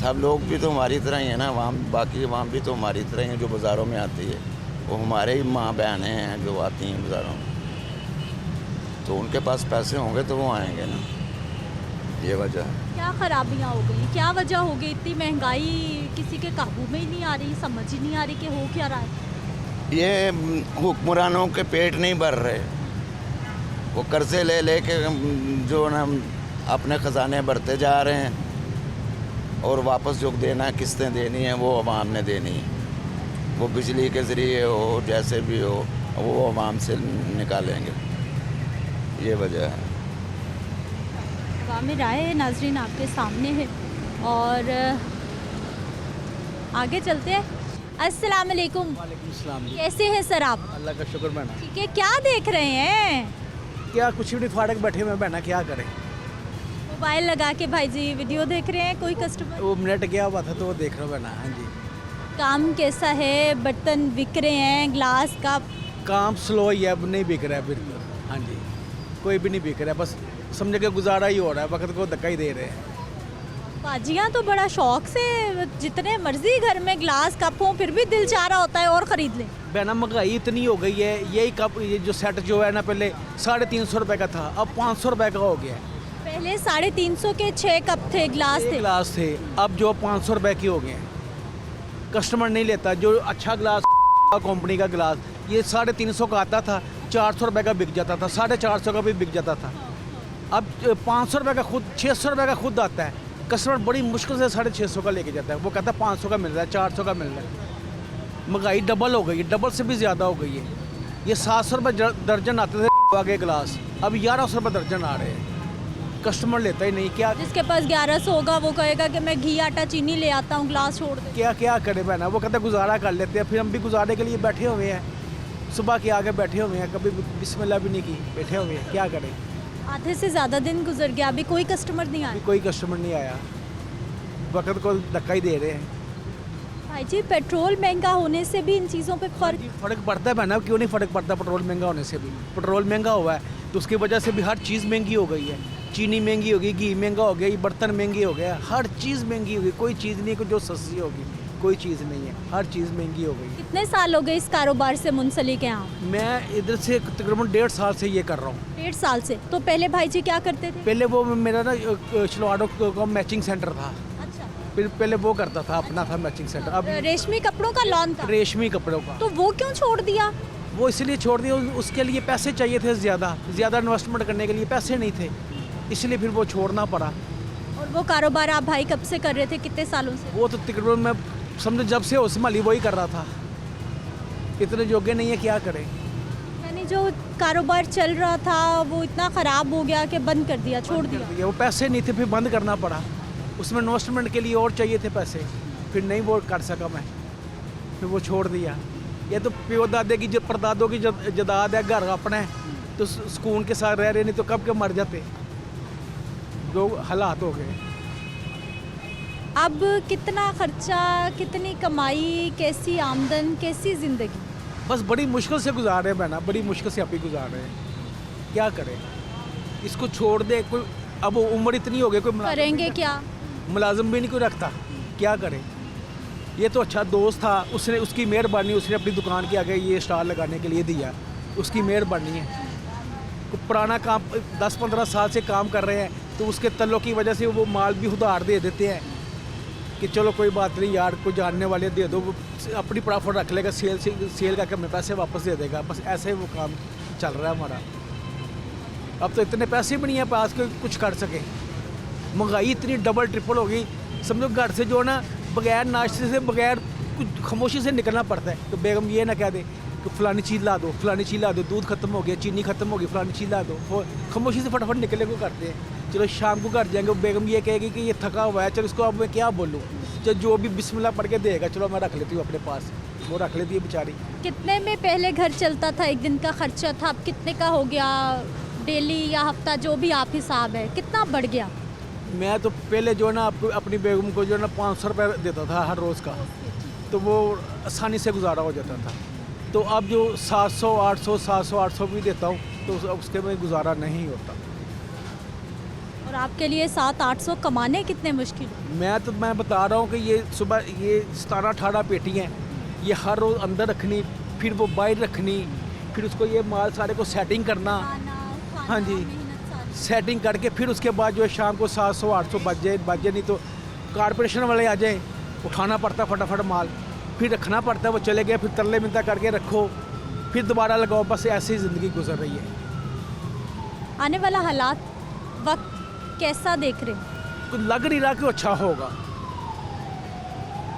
सब लोग भी तो हमारी तरह ही है ना, बाकी अवाम भी तो हमारी तरह ही है जो बाज़ारों में आती है। वो हमारे ही माँ बहनें हैं जो आती हैं बाज़ारों में, तो उनके पास पैसे होंगे तो वो आएंगे ना। ये वजह है। क्या खराबियाँ हो गई, क्या वजह हो गई? इतनी महंगाई किसी के काबू में ही नहीं आ रही, समझ ही नहीं आ रही कि हो क्या रहा है। ये हुक्मरानों के पेट नहीं भर रहे। वो कर्जे ले ले के जो ना अपने ख़जाने भरते जा रहे हैं, और वापस जो देना किस्तें देनी है वो अवाम ने देनी है। वो बिजली के ज़रिए हो, जैसे भी हो, वो अवाम से निकालेंगे। ये वजह है। आमिर आए नाजरीन आपके सामने है, और आगे चलते हैं। अस्सलाम वालेकुम। कैसे हैं सर आप? अल्लाह का शुक्र बहना। ठीक है, क्या देख रहे हैं? क्या कुछ भी नहीं, फाटक बैठे हुए बहना, क्या करें। मोबाइल लगा के भाई जी वीडियो देख रहे हैं? कोई कस्टमर? वो नेट गया हुआ था तो वो देख रहा हूँ बहना। हाँ जी। काम कैसा है? बर्तन बिक रहे हैं, ग्लास कप? काम स्लो ही है, अब नहीं बिक रहा है बिल्कुल। हाँ जी, कोई भी नहीं बिक रहा है, बस समझ के गुजारा ही हो रहा है, वक्त को धक्का ही दे रहे हैं। बाजियाँ तो बड़ा शौक से जितने मर्जी घर में ग्लास कप हों फिर भी दिल चाह रहा होता है और ख़रीद लें। बहना महंगाई इतनी हो गई है, यही कप ये जो सेट जो है ना पहले 350 रुपये का था, अब 500 रुपये का हो गया है। पहले 350 के 6 कप थे, ग्लास थे। अब जो 500 रुपये के हो गए हैं। कस्टमर नहीं लेता। जो अच्छा ग्लास कंपनी का ग्लास ये 350 का आता था, 400 रुपये का बिक जाता था, 450 का भी बिक जाता था। अब 500 रुपये का खुद 600 रुपये का खुद आता है। कस्टमर बड़ी मुश्किल से 650 का लेके जाता है। वो कहता है 500 का मिल रहा है, 400 का मिल रहा है। महंगाई डबल हो गई है, डबल से भी ज़्यादा हो गई है। ये 700 रुपये दर्जन आते थे आगे ग्लास, अब 1100 रुपये दर्जन आ रहे हैं। कस्टमर लेता ही नहीं। क्या जिसके पास 1100 होगा वो कहेगा कि मैं घी आटा चीनी ले आता हूँ, ग्लास छोड़ दे। क्या करे बहना, वो कहते गुजारा कर लेते हैं। फिर हम भी गुजारे के लिए बैठे हुए हैं, सुबह के आगे बैठे हुए हैं, कभी बिस्मिल्लाह भी नहीं की, बैठे हुए हैं। क्या करें। आधे से ज़्यादा दिन गुजर गया, अभी कोई कस्टमर नहीं आया। कोई कस्टमर नहीं आया, वक्त को धक्का ही दे रहे हैं। भाई जी, पेट्रोल महंगा होने से भी इन चीज़ों पे फ़र्क पड़ता है बहना, क्यों नहीं फ़र्क पड़ता। पेट्रोल महंगा होने से भी, पेट्रोल महंगा हुआ है तो उसकी वजह से भी हर चीज़ महंगी हो गई है। चीनी महंगी हो गई, घी महंगा हो गया, बर्तन महंगे हो गया, हर चीज़ महंगी हो गई। कोई चीज़ नहीं है जो सस्ती होगी, कोई चीज़ नहीं है, हर चीज़ महंगी हो गई। कितने साल हो गए इस कारोबार से मुंसलिक हैं आप? मैं इधर से तकरीबन 1.5 साल से ये कर रहा हूँ। 1.5 साल से? तो पहले भाई जी क्या करते थे? पहले वो मेरा ना छिलवाड़ों का मैचिंग सेंटर था। अच्छा। फिर पहले वो करता था, अपना था मैचिंग सेंटर। अब रेशमी कपड़ों का लॉन था? रेशमी कपड़ों का। तो वो क्यों छोड़ दिया? वो इसलिए छोड़ दिया, उसके लिए पैसे चाहिए थे, ज़्यादा इन्वेस्टमेंट करने के लिए पैसे नहीं थे, इसलिए फिर वो छोड़ना पड़ा। और वो कारोबार आप भाई कब से कर रहे थे, कितने सालों से? वो तो तकरीबन मैं समझो जब से होश संभाली वही कर रहा था, इतने योग्य नहीं है, क्या करें। यानी जो कारोबार चल रहा था वो इतना ख़राब हो गया कि बंद कर दिया, छोड़ दिया। वो पैसे नहीं थे, फिर बंद करना पड़ा। उसमें इन्वेस्टमेंट के लिए और चाहिए थे पैसे, फिर नहीं वो कर सका मैं, फिर वो छोड़ दिया। ये तो प्यो दादे की परदादों की जदाद है, घर अपना है, तो सुकून के साथ रह रहे, नहीं तो कब के मर जाते। जो हालात हो गए। अब कितना खर्चा, कितनी कमाई, कैसी आमदन, कैसी ज़िंदगी? बस बड़ी मुश्किल से गुजार रहे हैं बहना, बड़ी मुश्किल से आप ही गुजार रहे हैं। क्या करें, इसको छोड़ दे कोई, अब उम्र इतनी हो गई, कोई करेंगे क्या? मुलाजिम भी नहीं कोई रखता, क्या करें। ये तो अच्छा दोस्त था, उसने, उसकी मेहरबानी, उसने अपनी दुकान के आगे ये स्टॉल लगाने के लिए दिया, उसकी मेहरबानी है। पुराना काम 10-15 साल से काम कर रहे हैं, तो उसके तल्लों की वजह से वो माल भी उधार दे देते हैं कि चलो कोई बात नहीं यार, कोई जानने वाले दे दो, वो अपनी प्रॉफिट रख लेगा, सेल करके हमें पैसे वापस दे देगा। बस ऐसे ही वो काम चल रहा है हमारा। अब तो इतने पैसे भी नहीं है पास कि कुछ कर सके। महंगाई इतनी डबल ट्रिपल हो गई, समझो घर से जो ना बगैर नाश्ते से, बगैर कुछ खामोशी से निकलना पड़ता है। तो बेगम ये ना कह दे कि फ़लानी चीज़ ला दो, फ़लानी चीज़ ला दो, दूध खत्म हो गया, चीनी खत्म हो गई, फ़लानी चीज़ ला दो, वो खामोशी से फटाफट निकलने को करते हैं। चलो शाम को घर जाएंगे, बेगम ये कहेगी कि ये थका हुआ है, चलो इसको अब मैं क्या बोलूँ, चलो जो भी बिस्मिल्लाह पढ़ के देगा, चलो मैं रख लेती हूँ अपने पास, वो रख लेती है बेचारी। कितने में पहले घर चलता था, एक दिन का खर्चा था, अब कितने का हो गया, डेली या हफ्ता, जो भी आप हिसाब है, कितना बढ़ गया? मैं तो पहले जो ना अपनी बेगम को जो ना 500 रुपये देता था हर रोज़ का, तो वो आसानी से गुजारा हो जाता था। तो अब जो 700, 800, 700, 800 भी देता हूँ, तो उसके में गुजारा नहीं होता। और आपके लिए 700-800 कमाने कितने मुश्किल? मैं बता रहा हूँ कि ये सुबह ये 17-18 पेटी हैं, ये हर रोज़ अंदर रखनी, फिर वो बाहर रखनी, फिर उसको ये माल सारे को सेटिंग करना। हाँ जी, सेटिंग करके फिर उसके बाद जो है शाम को 700-800 बज जाए, नहीं तो कारपोरेशन वाले आ जाए, उठाना पड़ता फटाफट माल, फिर रखना पड़ता है, वो चले गए, फिर तरले मिनता करके रखो, फिर दोबारा लगाओ। बस ऐसी ज़िंदगी गुजर रही है। आने वाला हालात, वक्त कैसा देख रहे? कुछ लग नहीं रहा कि अच्छा होगा,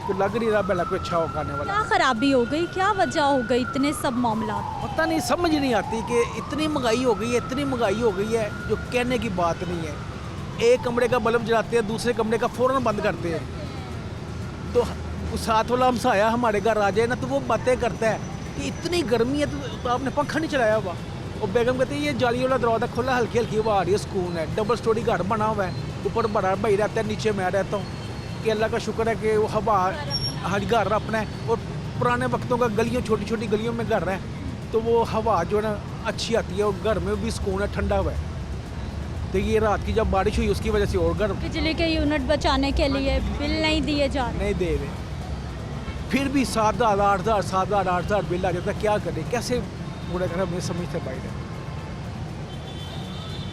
कुछ लग नहीं रहा भला कोई अच्छा होगा आने वाला। क्या खराबी हो गई, क्या वजह हो गई इतने सब मामला? पता नहीं, समझ नहीं आती कि इतनी महंगाई हो गई है, इतनी महंगाई हो गई है जो कहने की बात नहीं है। एक कमरे का बल्ब जलाते हैं, दूसरे कमरे का फ़ौरन बंद करते हैं। तो साथ वाला हमसाया हमारे घर आ जाए ना, तो वो बातें करता है कि इतनी गर्मी है तो आपने पंखा नहीं चलाया हुआ। और बेगम कहती है ये जाली वाला दरवाज़ा खुला, हल्की हल्की हवा आ रही है, सुकून है। डबल स्टोरी घर बना हुआ है, ऊपर बड़ा भाई रहता है, नीचे मैं रहता हूँ। कि अल्लाह का शुक्र है कि वो हवा हर घर अपना है। और पुराने वक्तों का गलियों, छोटी छोटी गलियों में घर है, तो वो हवा जो है ना अच्छी आती है, और घर में भी सुकून है, ठंडा हुआ है। तो ये रात की जब बारिश हुई उसकी वजह से और गर्म। बिजली के यूनिट बचाने के लिए बिल नहीं दिए जा रहे? नहीं दे रहे, फिर भी 7,000, 8,000, 7,000, 8,000 बिल आ जाता है। क्या करें, कैसे पूरा करें, हमें समझ से बाहर है।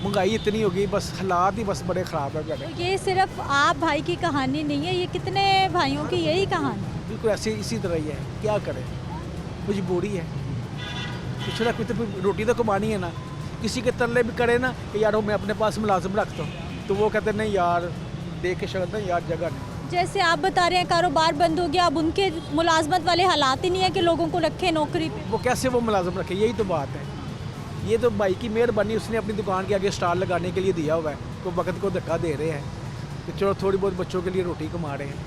महंगाई इतनी हो गई, बस हालात ही बस बड़े ख़राब है। तो ये सिर्फ आप भाई की कहानी नहीं है, ये कितने भाइयों की यही कहानी? बिल्कुल ऐसे इसी तरह ही है, क्या करें, मजबूरी है। कुछ ना कुछ तो रोटी तो कमानी है ना। किसी के तरले भी करे ना कि यार मैं अपने पास मुलाजिम रखता हूँ, तो वो कहते नहीं यार, देख के शक्ल नहीं यार, जगह नहीं। जैसे आप बता रहे हैं कारोबार बंद हो गया, अब उनके मुलाजमत वाले हालात ही नहीं है कि लोगों को रखे नौकरी पे। वो कैसे वो मुलाजिम रखे, यही तो बात है। ये तो भाई की मेहरबानी, उसने अपनी दुकान के आगे स्टॉल लगाने के लिए दिया हुआ है, तो वक्त को धक्का दे रहे हैं कि चलो थोड़ी बहुत बच्चों के लिए रोटी कमा रहे हैं।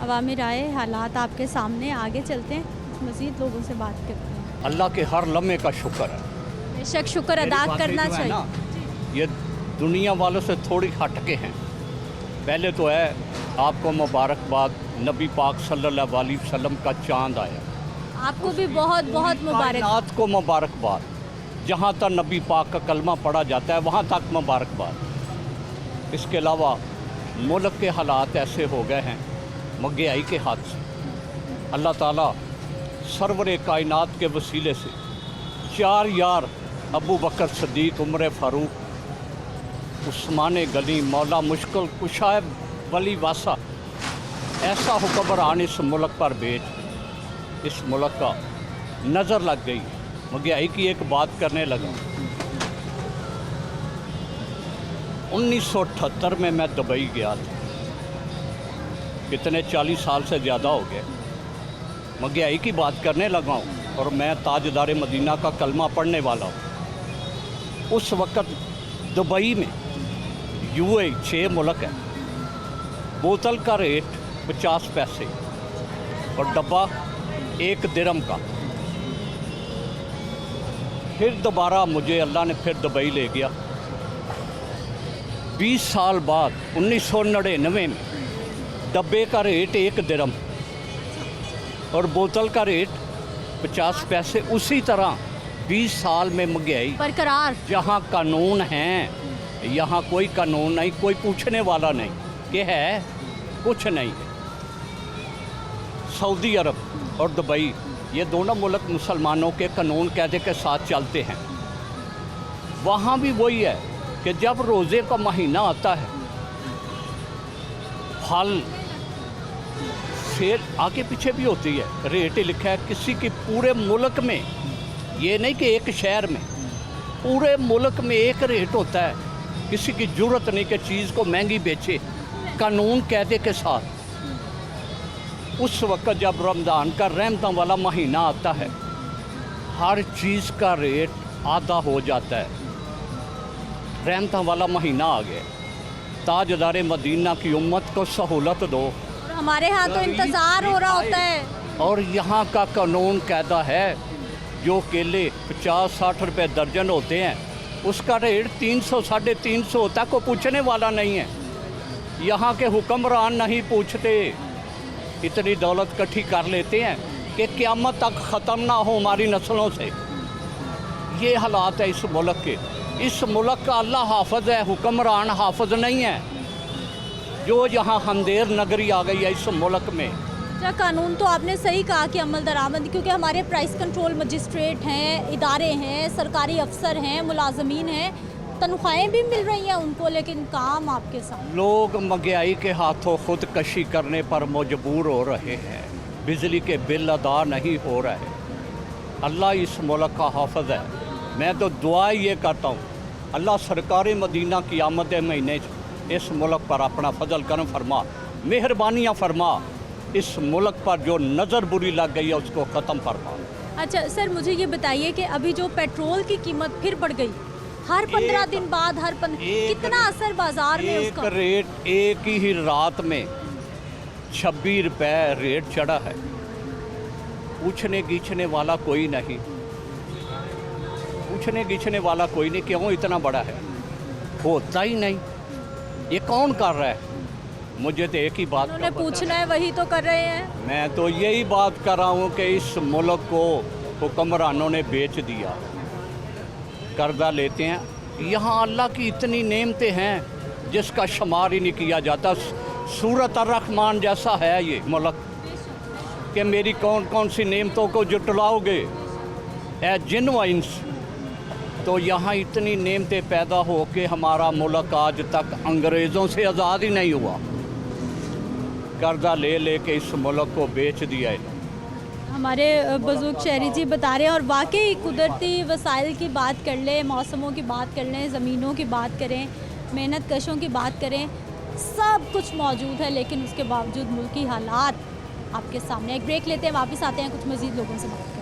अवामी राय, हालात आपके सामने, आगे चलते हैं, मज़ीद लोगों से बात करते हैं। अल्लाह के हर लम्हे का शुक्र है, बेशक शुक्र अदा करना चाहिए। ये दुनिया वालों से थोड़ी हटके हैं। पहले तो है आपको मुबारकबाद, नबी पाक सल्लल्लाहु अलैहि वसल्लम का चांद आया, आपको भी बहुत बहुत मुबारक। कायनात को मुबारकबाद। जहाँ तक नबी पाक का कलमा पढ़ा जाता है वहाँ तक मुबारकबाद। इसके अलावा मुल्क के हालात ऐसे हो गए हैं महंगाई के हाथ से। अल्लाह ताला सरवर कायनात के वसीले से 4 यार अबू बकर सदीक, उमर फ़ारूक, उस्मान गनी, मौला मुश्किल कुशा वली वासा, ऐसा हुक्मरान इस मुल्क पर भेज, इस मुल्क का नज़र लग गई। महंगाई की एक बात करने लगा, 1978 में मैं दुबई गया था, कितने 40 साल से ज़्यादा हो गए। महंगाई की बात करने लगा हूँ और मैं ताजदार मदीना का कलमा पढ़ने वाला हूँ। उस वक़्त दुबई में यूए 6 मुल्क है, बोतल का रेट 50 पैसे और डब्बा 1 दिरहम का। फिर दोबारा मुझे अल्लाह ने फिर दुबई ले गया। 20 साल बाद 1999 में डब्बे का रेट 1 दिरहम और बोतल का रेट 50 पैसे। उसी तरह 20 साल में महंगाई बरकरार। जहाँ कानून हैं, यहाँ कोई कानून नहीं, कोई पूछने वाला नहीं कि है, कुछ नहीं। सऊदी अरब और दुबई ये दोनों मुल्क मुसलमानों के कानून कायदे के साथ चलते हैं। वहाँ भी वही है कि जब रोज़े का महीना आता है, फल सेल आगे पीछे भी होती है, रेट ही लिखा है किसी की पूरे मुल्क में, ये नहीं कि एक शहर में, पूरे मुल्क में एक रेट होता है। किसी की ज़रूरत नहीं कि चीज़ को महंगी बेचे, कानून कायदे के साथ। उस वक्त जब रमज़ान का रहमतों वाला महीना आता है, हर चीज़ का रेट आधा हो जाता है। रहमतों वाला महीना आ गया, ताजदार मदीना की उम्मत को सहूलत दो। और हमारे यहाँ तो इंतज़ार हो रहा होता है। और यहाँ का कानून कायदा है, जो केले 50-60 रुपए दर्जन होते हैं उसका रेट 300 साढ़े 300 होता है, को पूछने वाला नहीं है। यहाँ के हुक्मरान नहीं पूछते, इतनी दौलत इकट्ठी कर लेते हैं कि क़यामत तक ख़त्म ना हो हमारी नस्लों से। ये हालात है इस मुल्क के। इस मुल्क का अल्लाह हाफ़िज़ है, हुक्मरान हाफ़िज़ नहीं है। जो यहाँ हमदेर नगरी आ गई है इस मुल्क में। अच्छा, कानून तो आपने सही कहा कि अमल दरामद, क्योंकि हमारे प्राइस कंट्रोल मजिस्ट्रेट हैं, इदारे हैं, सरकारी अफसर हैं, मुलाजमीन हैं, तनख्वाहें भी मिल रही हैं उनको, लेकिन काम आपके साथ। लोग महंगाई के हाथों खुदकशी करने पर मजबूर हो रहे हैं, बिजली के बिल अदा नहीं हो रहे। अल्लाह इस मुल्क का हाफ़िज़ है। मैं तो दुआ ये करता हूँ, अल्लाह सरकार मदीना की आमद महीने इस मुल्क पर अपना फजल करम फरमा, मेहरबानियाँ फरमा। इस मुल्क पर जो नज़र बुरी लग गई है उसको ख़त्म फरमा। अच्छा सर, मुझे ये बताइए कि अभी जो पेट्रोल की कीमत फिर बढ़ गई, हर 15 दिन बाद, कितना असर बाजार में उसका? रेट एक ही रात में 26 रुपए रेट चढ़ा है। पूछने गीछने वाला कोई नहीं, पूछने गीछने वाला कोई नहीं, क्यों इतना बड़ा है, होता ही नहीं। ये कौन कर रहा है? मुझे तो एक ही बात उन्होंने पूछना है, वही तो कर रहे हैं। मैं तो यही बात कर रहा हूँ कि इस मुल्क को हुक्मरानों ने बेच दिया, कर्जा लेते हैं। यहाँ अल्लाह की इतनी नेमतें हैं जिसका शुमार ही नहीं किया जाता। सूरत अर्रहमान जैसा है ये मुल्क कि मेरी कौन कौन सी नेमतों को जुटलाओगे ए जिन व इंस। तो यहाँ इतनी नेमतें पैदा हो के हमारा मुल्क आज तक अंग्रेज़ों से आज़ाद ही नहीं हुआ। कर्जा ले लेके इस मुल्क को बेच दिया है। हमारे बुजुर्ग शहरी जी बता रहे हैं, और वाकई कुदरती वसाइल की बात कर लें, मौसमों की बात कर लें, ज़मीनों की बात करें, मेहनत कशों की बात करें, सब कुछ मौजूद है, लेकिन उसके बावजूद मुल्की हालात आपके सामने। एक ब्रेक लेते हैं, वापस आते हैं, कुछ मज़ीद लोगों से बात करते हैं।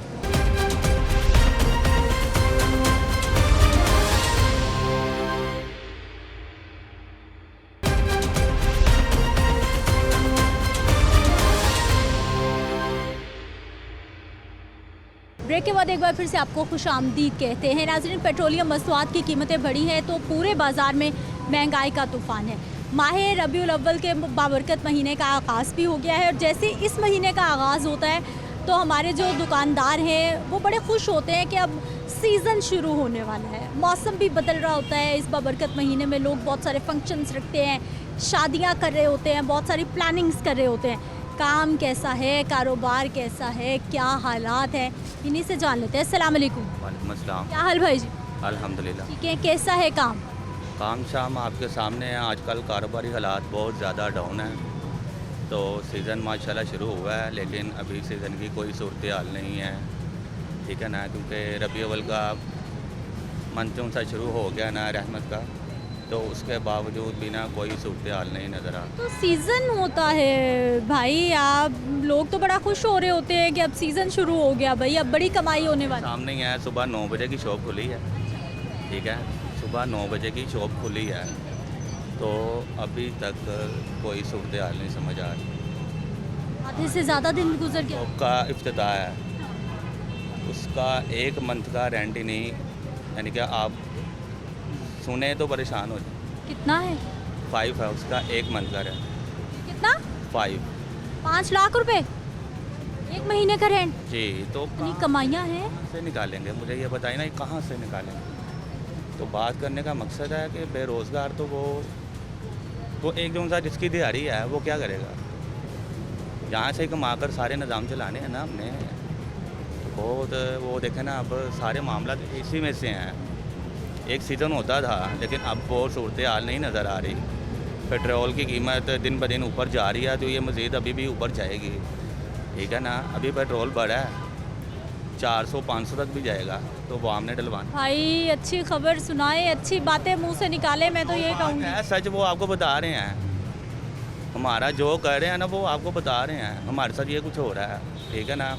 ब्रेक के बाद एक बार फिर से आपको खुशामदीद कहते हैं। नाज़रीन, पेट्रोलियम मसनूआत की कीमतें बढ़ी हैं तो पूरे बाज़ार में महंगाई का तूफ़ान है। माह रबीउल अव्वल के बाबरकत महीने का आगाज़ भी हो गया है, और जैसे इस महीने का आगाज़ होता है तो हमारे जो दुकानदार हैं वो बड़े खुश होते हैं कि अब सीज़न शुरू होने वाला है। मौसम भी बदल रहा होता है। इस बाबरकत महीने में लोग बहुत सारे फंक्शंस रखते हैं, शादियाँ कर रहे होते हैं, बहुत सारी प्लानिंग्स कर रहे होते हैं। काम कैसा है, कारोबार कैसा है, क्या हालात है, इन्हीं से जान लेते हैं। अस्सलाम वालेकुम। वालेकुम अस्सलाम। क्या हाल भाई जी? अल्हम्दुलिल्लाह ठीक है। कैसा है काम? काम शाम आपके सामने है। आजकल कारोबारी हालात बहुत ज़्यादा डाउन है, तो सीज़न माशाल्लाह शुरू हुआ है, लेकिन अभी सीज़न की कोई सूरत हाल नहीं है, ठीक है ना, क्योंकि रबी अव्वल का मंथ सा शुरू हो गया ना रहमत का, तो उसके बावजूद भी ना कोई सूरत हाल नहीं नज़र आ। तो सीज़न होता है भाई, आप लोग तो बड़ा खुश हो रहे होते हैं कि अब सीज़न शुरू हो गया भाई, अब बड़ी कमाई होने वाली। सामने ही है, सुबह 9 बजे की शॉप खुली है, ठीक है, सुबह 9 बजे की शॉप खुली है, तो अभी तक कोई सूरत हाल नहीं समझ आ रही। आधे से ज़्यादा दिन गुजर गया। शॉप का इफ्तिताह है, उसका 1 मंथ का रेंट ही नहीं, यानी कि आप सुने तो परेशान हो जाए। कितना है? 5 है उसका 1 मंथ का रेंट। कितना? 5 5 लाख रुपए 1 महीने का रेंट। जी, तो इतनी कमाइयाँ हैं। कहाँ से निकालेंगे, मुझे ये बताइए ना, ये कहाँ से निकालेंगे। तो बात करने का मकसद है कि बेरोज़गार तो वो एक जो उनका जिसकी दिहाड़ी है वो क्या करेगा, यहाँ से कमा कर सारे निज़ाम चलाने हैं ना हमने। तो बहुत वो देखें ना, अब सारे मामला इसी में से हैं। एक सीज़न होता था, लेकिन अब वो सूरत हाल नहीं नज़र आ रही। पेट्रोल की कीमत दिन ब दिन ऊपर जा रही है, तो ये मज़ीद अभी भी ऊपर जाएगी, ठीक है ना। अभी पेट्रोल बढ़ा है, 400-500 तक भी जाएगा, तो वो हमने डलवाना। भाई अच्छी खबर सुनाए, अच्छी बातें मुंह से निकाले, मैं तो ये कहूँगी। है सच, वो आपको बता रहे हैं, हमारा जो कर रहे हैं ना वो आपको बता रहे हैं, हमारे साथ ये कुछ हो रहा है, ठीक है ना।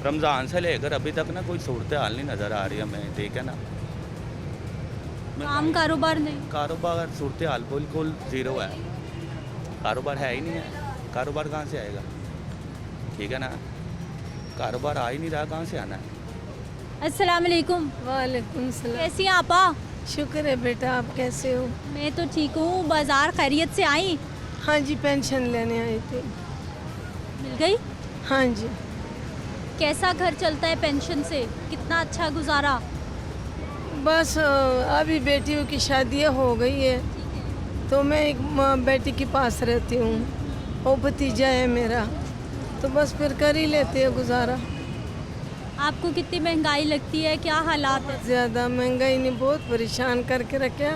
रमज़ान से लेकर अभी तक ना कोई सूरत हाल नहीं नज़र आ रही हमें, ठीक है ना। काम कारोबार नहीं, कारोबार सूरत हाल बिल्कुल ज़ीरो है, कारोबार है ही नहीं है। कारोबार कहाँ से आएगा, ठीक है ना, कारोबार आ ही नहीं रहा, कहाँ से आना है। अस्सलाम वालेकुम। वालेकुम सलाम। कैसी हैं आपा? शुक्र है बेटा, आप कैसे हो? मैं तो ठीक हूँ। बाज़ार खैरियत से आई? हाँ जी, पेंशन लेने आई थी। मिल गई? हाँ जी। कैसा घर चलता है पेंशन से? कितना अच्छा गुजारा? बस अभी बेटियों की शादियाँ हो गई है, तो मैं एक बेटी के पास रहती हूँ, वो भतीजा है मेरा, तो बस फिर कर ही लेते हैं गुजारा। आपको कितनी महंगाई लगती है, क्या हालात है? ज़्यादा महंगाई ने बहुत परेशान करके रखा,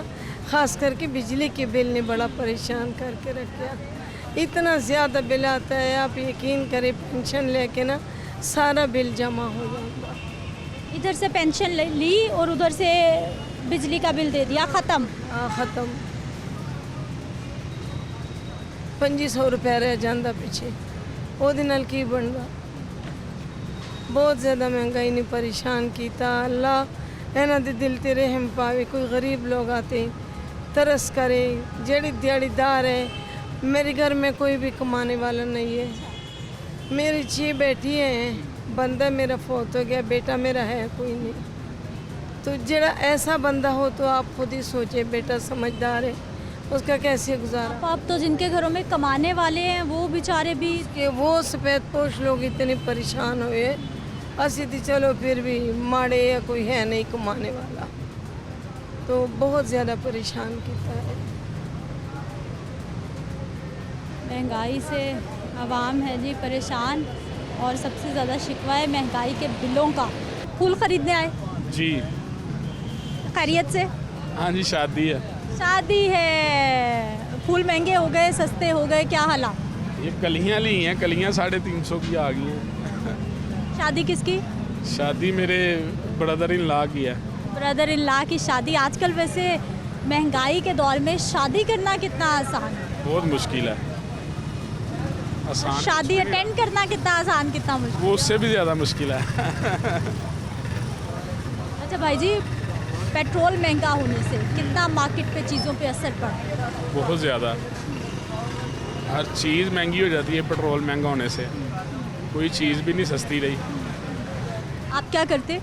ख़ास करके बिजली के बिल ने बड़ा परेशान करके रखा। इतना ज़्यादा बिल आता है, आप यकीन करें, पेंशन लेके ना सारा बिल जमा हो जाएगा। इधर से पेंशन ली और उधर से बिजली का बिल दे दिया, ख़त्म। हाँ, ख़त्म। 2500 रुपया रह जाता पीछे, वो दिन नाल की बनता। बहुत ज़्यादा महंगाई ने परेशान किया। अल्लाह इन्हां दे दिल ते रहम पावे, कोई गरीब लोग आते तरस करे। जेड़ी दिहाड़ीदार है, मेरे घर में कोई भी कमाने वाला नहीं है, मेरी 6 बेटी हैं, बंदा मेरा फौत हो गया, बेटा मेरा है कोई नहीं। तो जरा ऐसा बंदा हो तो आप खुद ही सोचे, बेटा समझदार है, उसका कैसे गुजारा। अब तो जिनके घरों में कमाने वाले हैं वो बेचारे भी, कि वो सफ़ेद पोश लोग इतने परेशान हुए, असी थी चलो फिर भी माड़े या कोई है नहीं कमाने वाला, तो बहुत ज़्यादा परेशान किया है। महंगाई से आवाम है जी परेशान, और सबसे ज़्यादा शिकवा है महंगाई के बिलों का। फूल ख़रीदने आए? जी खैरियत से? हाँ जी, शादी है। शादी है, फूल महंगे हो गए, सस्ते हो गए, क्या हालात? ये कलियाँ ली हैं, कलियाँ 350 की आ गई हैं। शादी किसकी? शादी मेरे ब्रदर इन लॉ की है। ब्रदर इन लॉ की शादी। आजकल वैसे महंगाई के दौर में शादी करना कितना आसान है? बहुत मुश्किल है। आसान शादी अटेंड करना कितना आसान, कितना मुश्किल? वो उससे भी ज़्यादा मुश्किल है। अच्छा भाई जी, पेट्रोल महंगा होने से कितना मार्केट पे चीज़ों पे असर पड़ा है? बहुत ज़्यादा, हर चीज़ महंगी हो जाती है पेट्रोल महंगा होने से, कोई चीज़ भी नहीं सस्ती रही। आप क्या करते?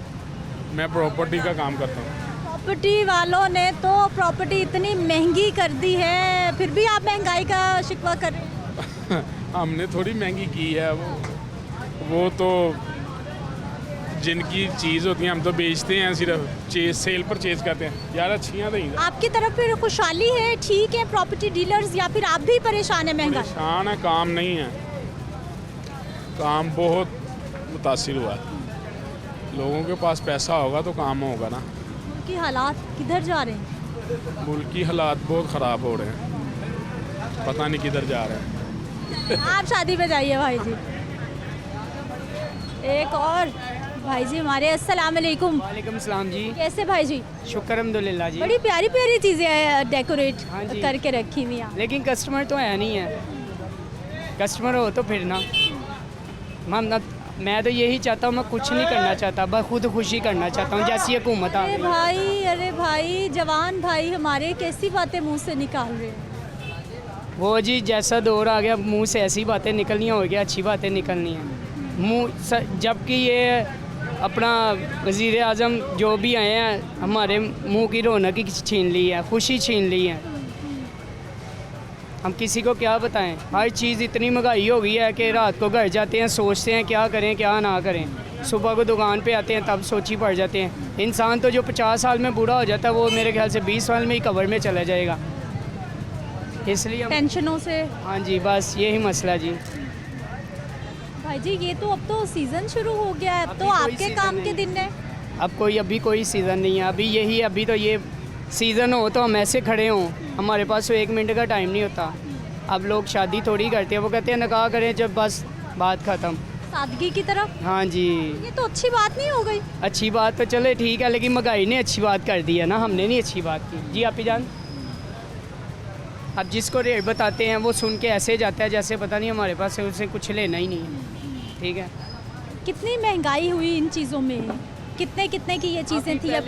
मैं प्रॉपर्टी का काम करता हूँ। प्रॉपर्टी वालों ने तो प्रॉपर्टी इतनी महंगी कर दी है, फिर भी आप महंगाई का शिकवा कर रहे हैं। हमने थोड़ी महंगी की है, वो तो जिनकी चीज़ होती है हम तो बेचते हैं, सिर्फ सेल परचेज करते हैं यार, अच्छियाँ नहीं। आपकी तरफ फिर खुशहाली है, ठीक है प्रॉपर्टी डीलर्स, या फिर आप भी परेशान है महंगाई? परेशान है, काम नहीं है, काम बहुत मुतासिर हुआ है। लोगों के पास पैसा होगा तो काम होगा ना। मुल्क की हालात किधर जा रहे हैं? मुल्क की हालात बहुत ख़राब हो रहे हैं, पता नहीं किधर जा रहे हैं। आप शादी पे जाइए भाई जी। एक और भाई जी हमारे अस्सलाम वालेकुम। वालेकुम सलाम जी। कैसे भाई जी? शुक्र अल्हम्दुलिल्लाह जी। बड़ी प्यारी प्यारी चीज़ें डेकोरेट हाँ जी। करके रखी हुई हैं। लेकिन कस्टमर तो है नहीं है, कस्टमर हो तो फिर ना मैं तो यही चाहता हूँ, मैं कुछ नहीं करना चाहता, बस खुद खुशी करना चाहता हूँ जैसी हुकूमत आ गई। अरे भाई जवान भाई हमारे कैसी बातें मुंह से निकाल रहे हैं। वो जी जैसा दौर आ गया, मुंह से ऐसी बातें निकलनी हो गया, अच्छी बातें निकलनी हैं मुँह, जबकि ये अपना वज़ीर आज़म जो भी आए हैं हमारे मुंह की रौनक ही छीन ली है, खुशी छीन ली है। हम किसी को क्या बताएं, हर चीज़ इतनी महंगाई हो गई है कि रात को घर जाते हैं सोचते हैं क्या करें क्या ना करें, सुबह को दुकान पे आते हैं तब सोची पड़ जाते हैं। इंसान तो जो 50 साल में बूढ़ा हो जाता है वो मेरे ख्याल से 20 साल में ही कब्र में चला जाएगा, इसलिए टेंशनों से। हाँ जी, बस यही मसला जी। भाई जी ये तो अब तो सीज़न शुरू हो गया है, अब तो आपके काम के दिन है। अब अभी कोई सीज़न नहीं है, अभी तो ये सीज़न हो तो हम ऐसे खड़े हों, हमारे पास तो 1 मिनट का टाइम नहीं होता। अब लोग शादी थोड़ी करते हैं, वो कहते हैं निकाह करें जब बस बात ख़त्म, सादगी की तरफ। हाँ जी, ये तो अच्छी बात नहीं हो गई। अच्छी बात तो चले ठीक है, लेकिन महंगाई ने अच्छी बात कर दी है ना, हमने नहीं अच्छी बात की जी। आपी जान, अब जिसको रेट बताते हैं वो सुन के ऐसे जाता है जैसे पता नहीं हमारे पास उसे कुछ लेना ही नहीं है। ठीक है, कितनी महंगाई हुई इन चीज़ों में, कितने कितने की ये चीज़ें थी। अब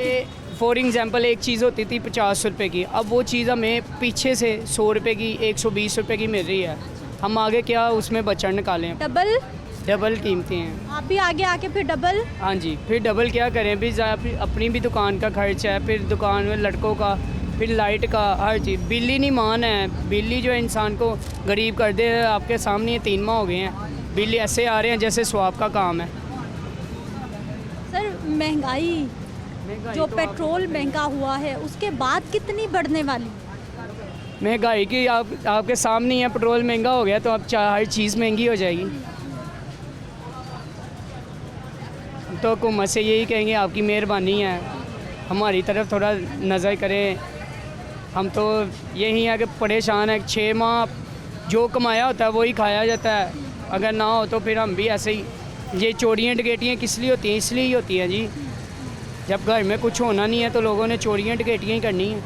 फॉर एग्जांपल एक चीज़ होती थी 50 रुपए की, अब वो चीज़ हमें पीछे से 100 रुपए की 120 रुपए की मिल रही है, हम आगे क्या उसमें बचत निकालें। डबल कीमतें हैं। आप भी आगे आके फिर डबल। हाँ जी, फिर डबल क्या करें भी, अपनी भी दुकान का खर्च है, फिर दुकान में लड़कों का, फिर लाइट का, हर चीज़। बिजली नहीं मान है, बिजली जो इंसान को गरीब कर दे, आपके सामने 3 माह हो गए हैं बिजली ऐसे आ रहे हैं जैसे स्वाब का काम है। सर महंगाई जो तो पेट्रोल महंगा हुआ है उसके बाद कितनी बढ़ने वाली? महंगाई की आपके सामने है, पेट्रोल महंगा हो गया तो अब हर चीज़ महंगी हो जाएगी। तो हुकूमत से यही कहेंगे आपकी मेहरबानी है, हमारी तरफ थोड़ा नज़र करें। हम तो यही है कि परेशान है, 6 माह जो कमाया होता है वही खाया जाता है, अगर ना हो तो फिर हम भी ऐसे ही। ये चोरियाँ डकैतियाँ किस लिए होती हैं? इसलिए ही होती हैं जी, जब घर में कुछ होना नहीं है तो लोगों ने चोरियाँ डकैतियाँ ही करनी है।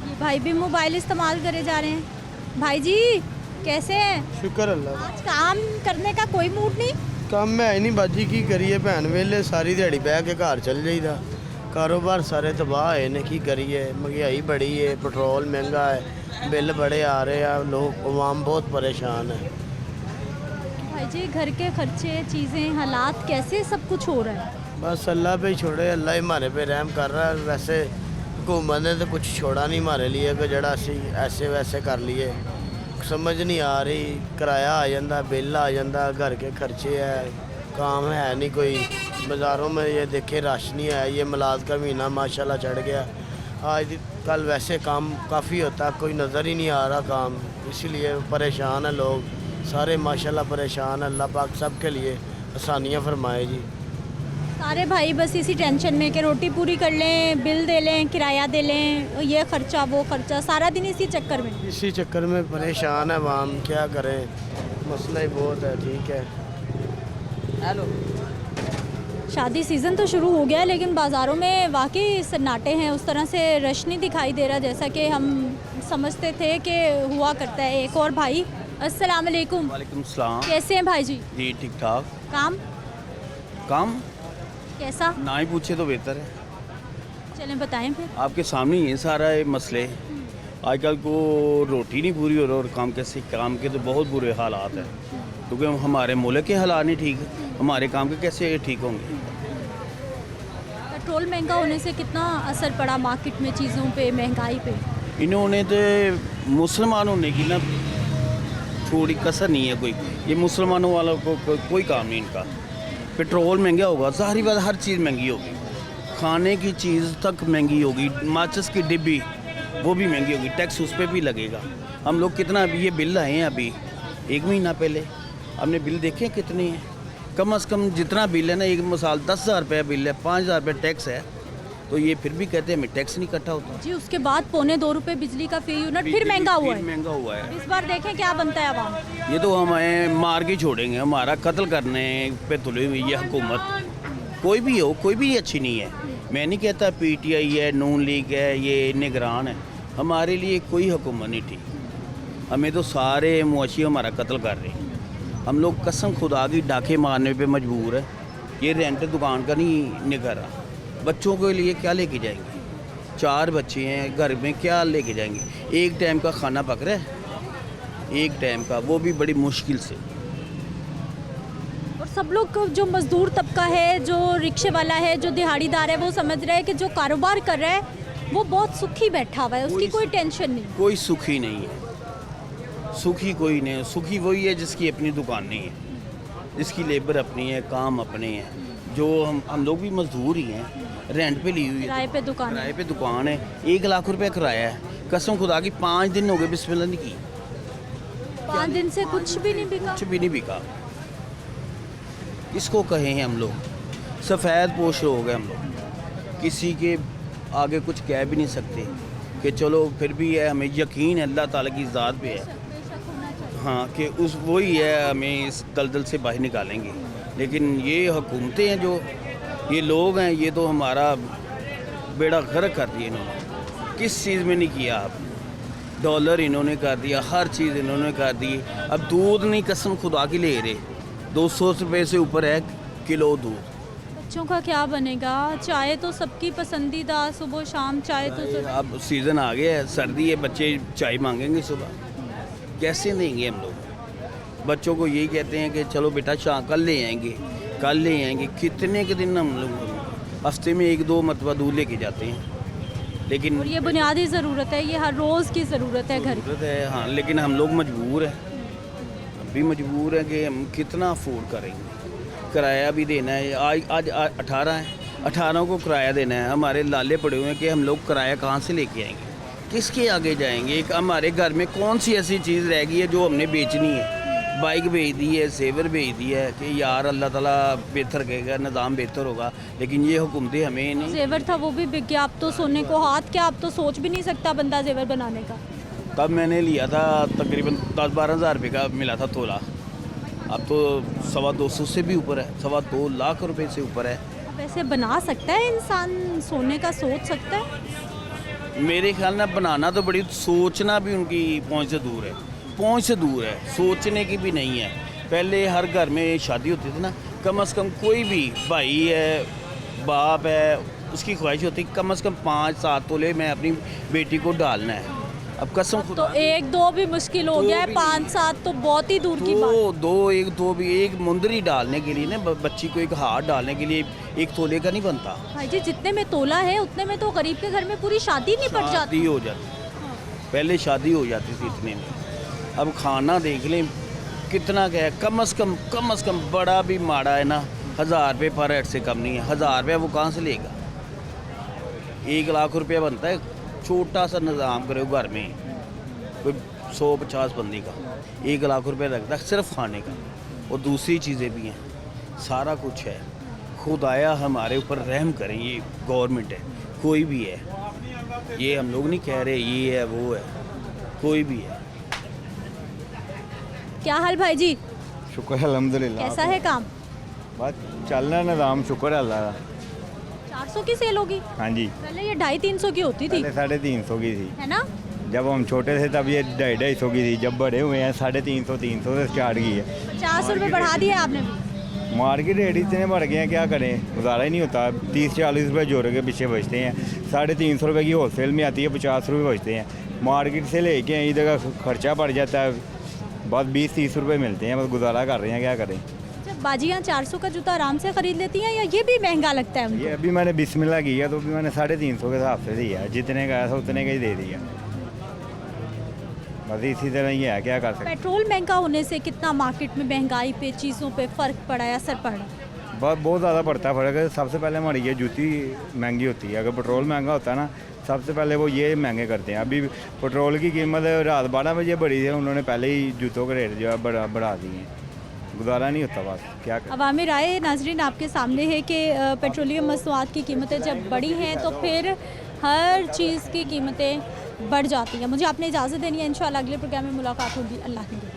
ये भाई भी मोबाइल इस्तेमाल करे जा रहे हैं। भाई जी कैसे हैं? शुक्र अल्लाह। आज काम करने का कोई मूड नहीं? ਕੰਮ ਹੈ ਨਹੀਂ ਬਾਜੀ, ਕੀ ਕਰੀਏ ਭੈਣ, ਵੇਲੇ ਸਾਰੀ ਦਿਹਾੜੀ ਬਹਿ ਕੇ ਘਰ ਚੱਲ ਜਾਈਦਾ, ਕਾਰੋਬਾਰ ਸਾਰੇ ਤਬਾਹ ਹੋਏ ਨੇ, ਕੀ ਕਰੀਏ, ਮਹਿੰਗਾਈ ਬੜੀ ਹੈ, ਪੈਟਰੋਲ ਮਹਿੰਗਾ ਹੈ, ਬਿੱਲ ਬੜੇ ਆ ਰਹੇ ਆ, ਲੋਕ ਆਵਾਮ बहुत परेशान है। भाई जी घर के खर्चे चीज़ें हालात कैसे सब कुछ हो रहा है? बस अल्लाह पे छोड़े, अल्लाह ही हमारे पे रहम कर रहा है। वैसे हुकूमत ने तो कुछ छोड़ा नहीं हमारे लिए कि जड़ा असी ऐसे वैसे कर लिए, समझ नहीं आ रही। किराया आ जाता, बिल आ जाता, घर के खर्चे है, काम है नहीं कोई। बाज़ारों में ये देखे रश नहीं है, ये मिलाद का महीना माशाल्लाह चढ़ गया, आज कल वैसे काम काफ़ी होता, कोई नज़र ही नहीं आ रहा काम, इसीलिए परेशान है लोग सारे, माशाल्लाह परेशान है। अल्लाह पाक सब के लिए आसानियाँ फरमाए जी। सारे भाई बस इसी टेंशन में कि रोटी पूरी कर लें, बिल दे लें, किराया दे लें, ये खर्चा वो खर्चा, सारा दिन इसी चक्कर में। इसी चक्कर में परेशान है आवाम, क्या करें, मसला ही बहुत है। ठीक है, हेलो। शादी सीज़न तो शुरू हो गया है लेकिन बाज़ारों में वाकई सन्नाटे हैं, उस तरह से रश नहीं दिखाई दे रहा जैसा कि हम समझते थे कि हुआ करता है। एक और भाई, अस्सलाम वालेकुम। वालेकुम सलाम। कैसे हैं भाई जी? जी ठीक ठाक। काम कैसा? ना ही पूछे तो बेहतर है। चलें बताएं फिर। आपके सामने ही है सारा ये मसले। आजकल को रोटी नहीं पूरी हो रही और काम के तो बहुत बुरे हालात हैं, क्योंकि हमारे मुल्क के हालात नहीं ठीक, हमारे काम के कैसे ठीक होंगे। पेट्रोल महंगा होने से कितना असर पड़ा मार्केट में, चीज़ों पे, महंगाई पे? इन्होंने तो मुसलमान होने की ना थोड़ी कसर नहीं है कोई, ये मुसलमानों वालों को कोई काम नहीं इनका। पेट्रोल महंगा होगा, ज़ाहिर बात हर चीज़ महंगी होगी, खाने की चीज़ तक महंगी होगी, माचिस की डिब्बी वो भी महंगी होगी, टैक्स उस पर भी लगेगा। हम लोग कितना, ये बिल आए हैं अभी 1 महीना पहले, हमने बिल देखे कितने हैं, कम से कम जितना बिल है ना, एक मिसाल 10,000 रुपये बिल है, 5,000 रुपये टैक्स है, तो ये फिर भी कहते हैं हमें टैक्स नहीं इकट्ठा होता। जी उसके बाद ₹2.25 बिजली का फी यूनिट फिर महंगा हुआ है। महंगा हुआ है। इस बार देखें क्या बनता है आवाम। ये तो हमें मार के छोड़ेंगे, हमारा कत्ल करने पे तुली हुई है हुकूमत। कोई भी हो, कोई भी अच्छी नहीं है। मैं नहीं कहता PTI है, नून लीग है, ये निगरान है, हमारे लिए कोई हुकूमत नहीं ठीक। हमें तो सारे मुआशी हमारा कत्ल कर रहे हैं। हम लोग कसम खुदा की डाके मारने पे मजबूर है। ये रेंट दुकान का नहीं निकल रहा। बच्चों के लिए क्या लेके जाएंगे? 4 बच्चे हैं घर में, क्या लेके जाएंगे? एक टाइम का खाना पक रहा है, एक टाइम का, वो भी बड़ी मुश्किल से। और सब लोग जो मजदूर तबका है, जो रिक्शे वाला है, जो दिहाड़ीदार है, वो समझ रहे हैं कि जो कारोबार कर रहा है वो बहुत सुखी बैठा हुआ है, उसकी कोई टेंशन नहीं। कोई सुखी नहीं है, सुखी कोई नहीं है। सुखी वही है जिसकी अपनी दुकान नहीं है, जिसकी लेबर अपनी है, काम अपने हैं। जो हम लोग भी मजदूर ही हैं, रेंट पे ली हुई है, किराए पे दुकान है। किराए पे दुकान है। 1 लाख रुपए किराया है। कसम खुदा की 5 दिन हो गए बिस्मिल्लाह नहीं की। 5 दिन से कुछ भी नहीं बिका। कुछ भी नहीं बिका। इसको कहे हैं हम लोग, सफ़ेद पोश हो गए हम लोग, किसी के आगे कुछ कह भी नहीं सकते कि चलो फिर भी है, हमें यकीन है अल्लाह ताला की ज़ात पे है, हाँ, कि उस वही है हमें इस दलदल से बाहर निकालेंगे। लेकिन ये हुकूमतें हैं, जो ये लोग हैं, ये तो हमारा बेड़ा गर्क कर दिया इन्होंने। किस चीज़ में नहीं किया आप? डॉलर इन्होंने कर दिया, हर चीज़ इन्होंने कर दी। अब दूध नहीं, कसम खुदा की ले रहे, 200 रुपये से ऊपर है किलो दूध। बच्चों का क्या बनेगा? चाय तो सबकी पसंदीदा, सुबह शाम चाय तो अब सीज़न आ गया है, सर्दी है, बच्चे चाय मांगेंगे सुबह, कैसे देंगे हम लोग? बच्चों को यही कहते हैं कि चलो बेटा शाम कल ले आएंगे, कल ले आएंगे। कितने के दिन हम लोग हफ्ते में 1-2 मरतबा दूध लेके जाते हैं। लेकिन और ये बुनियादी ज़रूरत है, ये हर रोज़ की ज़रूरत है घर की। है, हाँ, लेकिन हम लोग मजबूर हैं, अभी मजबूर हैं कि हम कितना अफोर्ड करेंगे। किराया भी देना है, आज 18 है, 18 को किराया देना है। हमारे लाले पड़े हुए हैं कि हम लोग किराया कहाँ से लेके आएंगे, किसके आगे जाएंगे? एक हमारे घर में कौन सी ऐसी चीज़ रह गई है जो हमने बेचनी है? बाइक बेच दी है, सेवर बेच दी है कि यार अल्लाह ताला बेहतर कहेगा, निज़ाम बेहतर होगा, लेकिन ये हुकूमतें हमें नहीं। जेवर था वो भी बिक गया, अब तो सोने को हाथ क्या, अब तो सोच भी नहीं सकता बंदा जेवर बनाने का। तब मैंने लिया था तकरीबन 10-12 हज़ार रुपये का मिला था तोला, अब तो 225 से भी ऊपर है, 2.25 लाख रुपए से ऊपर है। वैसे बना सकता है इंसान सोने का, सोच सकता है? मेरे ख्याल में बनाना तो बड़ी, सोचना भी उनकी पहुंच से दूर है, पहुंच से दूर है, सोचने की भी नहीं है। पहले हर घर में शादी होती थी ना, कम से कम कोई भी भाई है, बाप है, उसकी ख्वाहिश होती कम से कम 5-7 तोले मैं अपनी बेटी को डालना है। अब कसम तो 1-2 भी मुश्किल हो गया है, 5-7 तो बहुत ही दूर की बात। 1-2 भी, एक मुंदरी डालने के लिए ना, बच्ची को एक हाथ डालने के लिए 1 तोले का नहीं बनता भाई जी। जितने में तोला है उतने में तो गरीब के घर में पूरी शादी नहीं पड़ जाती। शादी हो जाती, पहले शादी हो जाती थी इतने में। अब खाना देख लें कितना क्या है, कम से कम बड़ा भी माड़ा है ना, 1000 रुपये पर हेड से कम नहीं है। 1000 रुपये वो कहाँ से लेगा? 1 लाख रुपया बनता है। छोटा सा निज़ाम करो घर में, कोई 100-50 बंदी का 1 लाख रुपये लगता है सिर्फ खाने का, और दूसरी चीज़ें भी हैं, सारा कुछ है। खुदाया हमारे ऊपर रहम करें, ये गवर्नमेंट है, कोई भी है, ये हम लोग नहीं कह रहे ये है वो है, कोई भी है। क्या हाल भाई जी? शुक्र है अल्हम्दुलिल्लाह। कैसा है काम? बस चल रहा है निज़ाम, शुक्र है अल्लाह का। 400 की सेल होगी? हाँ जी, पहले ये 250-300 की होती थी, पहले 350 की थी, है ना? जब हम छोटे थे तब ये 250 की थी, जब बड़े हुए हैं 350 से स्टार्ट की है। 50 रुपये बढ़ा दिए आपने भी? मार्केट रेट इतने बढ़ गए हैं, क्या करें, गुजारा ही नहीं होता। 30-40 रुपये जोड़े के पीछे बचते हैं, 350 रुपये की होलसेल में आती है, 50 रुपये बचते हैं। मार्केट से लेके इधर का खर्चा बढ़ जाता है, बस 20-30 रुपये मिलते हैं, बस गुजारा कर रहे हैं, क्या करें। बाजियाँ 400 का जूता आराम से खरीद लेती हैं, या ये भी महंगा लगता है उनको? ये अभी मैंने बिस्मिल्लाह किया तो अभी मैंने 350 के हिसाब से दिया, जितने का आया था उतने का ही दे दिया, बस इसी तरह ही है, क्या कर सकते। पेट्रोल महंगा होने से कितना मार्केट में महंगाई पे, चीज़ों पे फ़र्क पड़ा है, असर पड़ा? बहुत ज़्यादा पड़ता है फ़र्क है। सबसे पहले हमारी ये जूती महंगी होती है, अगर पेट्रोल महंगा होता है ना, सबसे पहले वो ये महंगे करते हैं। अभी पेट्रोल की कीमत रात 12 बजे बढ़ी है, उन्होंने पहले ही जूतों के रेट जो है बढ़ा दिए हैं। गुजारा नहीं होता, बस क्या करें। अवामी राय नाजरीन आपके सामने है कि पेट्रोलियम मसनूआत की कीमतें जब बढ़ी हैं तो फिर हर चीज़ की कीमतें बढ़ जाती हैं। मुझे आपने इजाज़त देनी है, इंशाल्लाह अगले प्रोग्राम में मुलाकात होगी। अल्लाह की दुआ।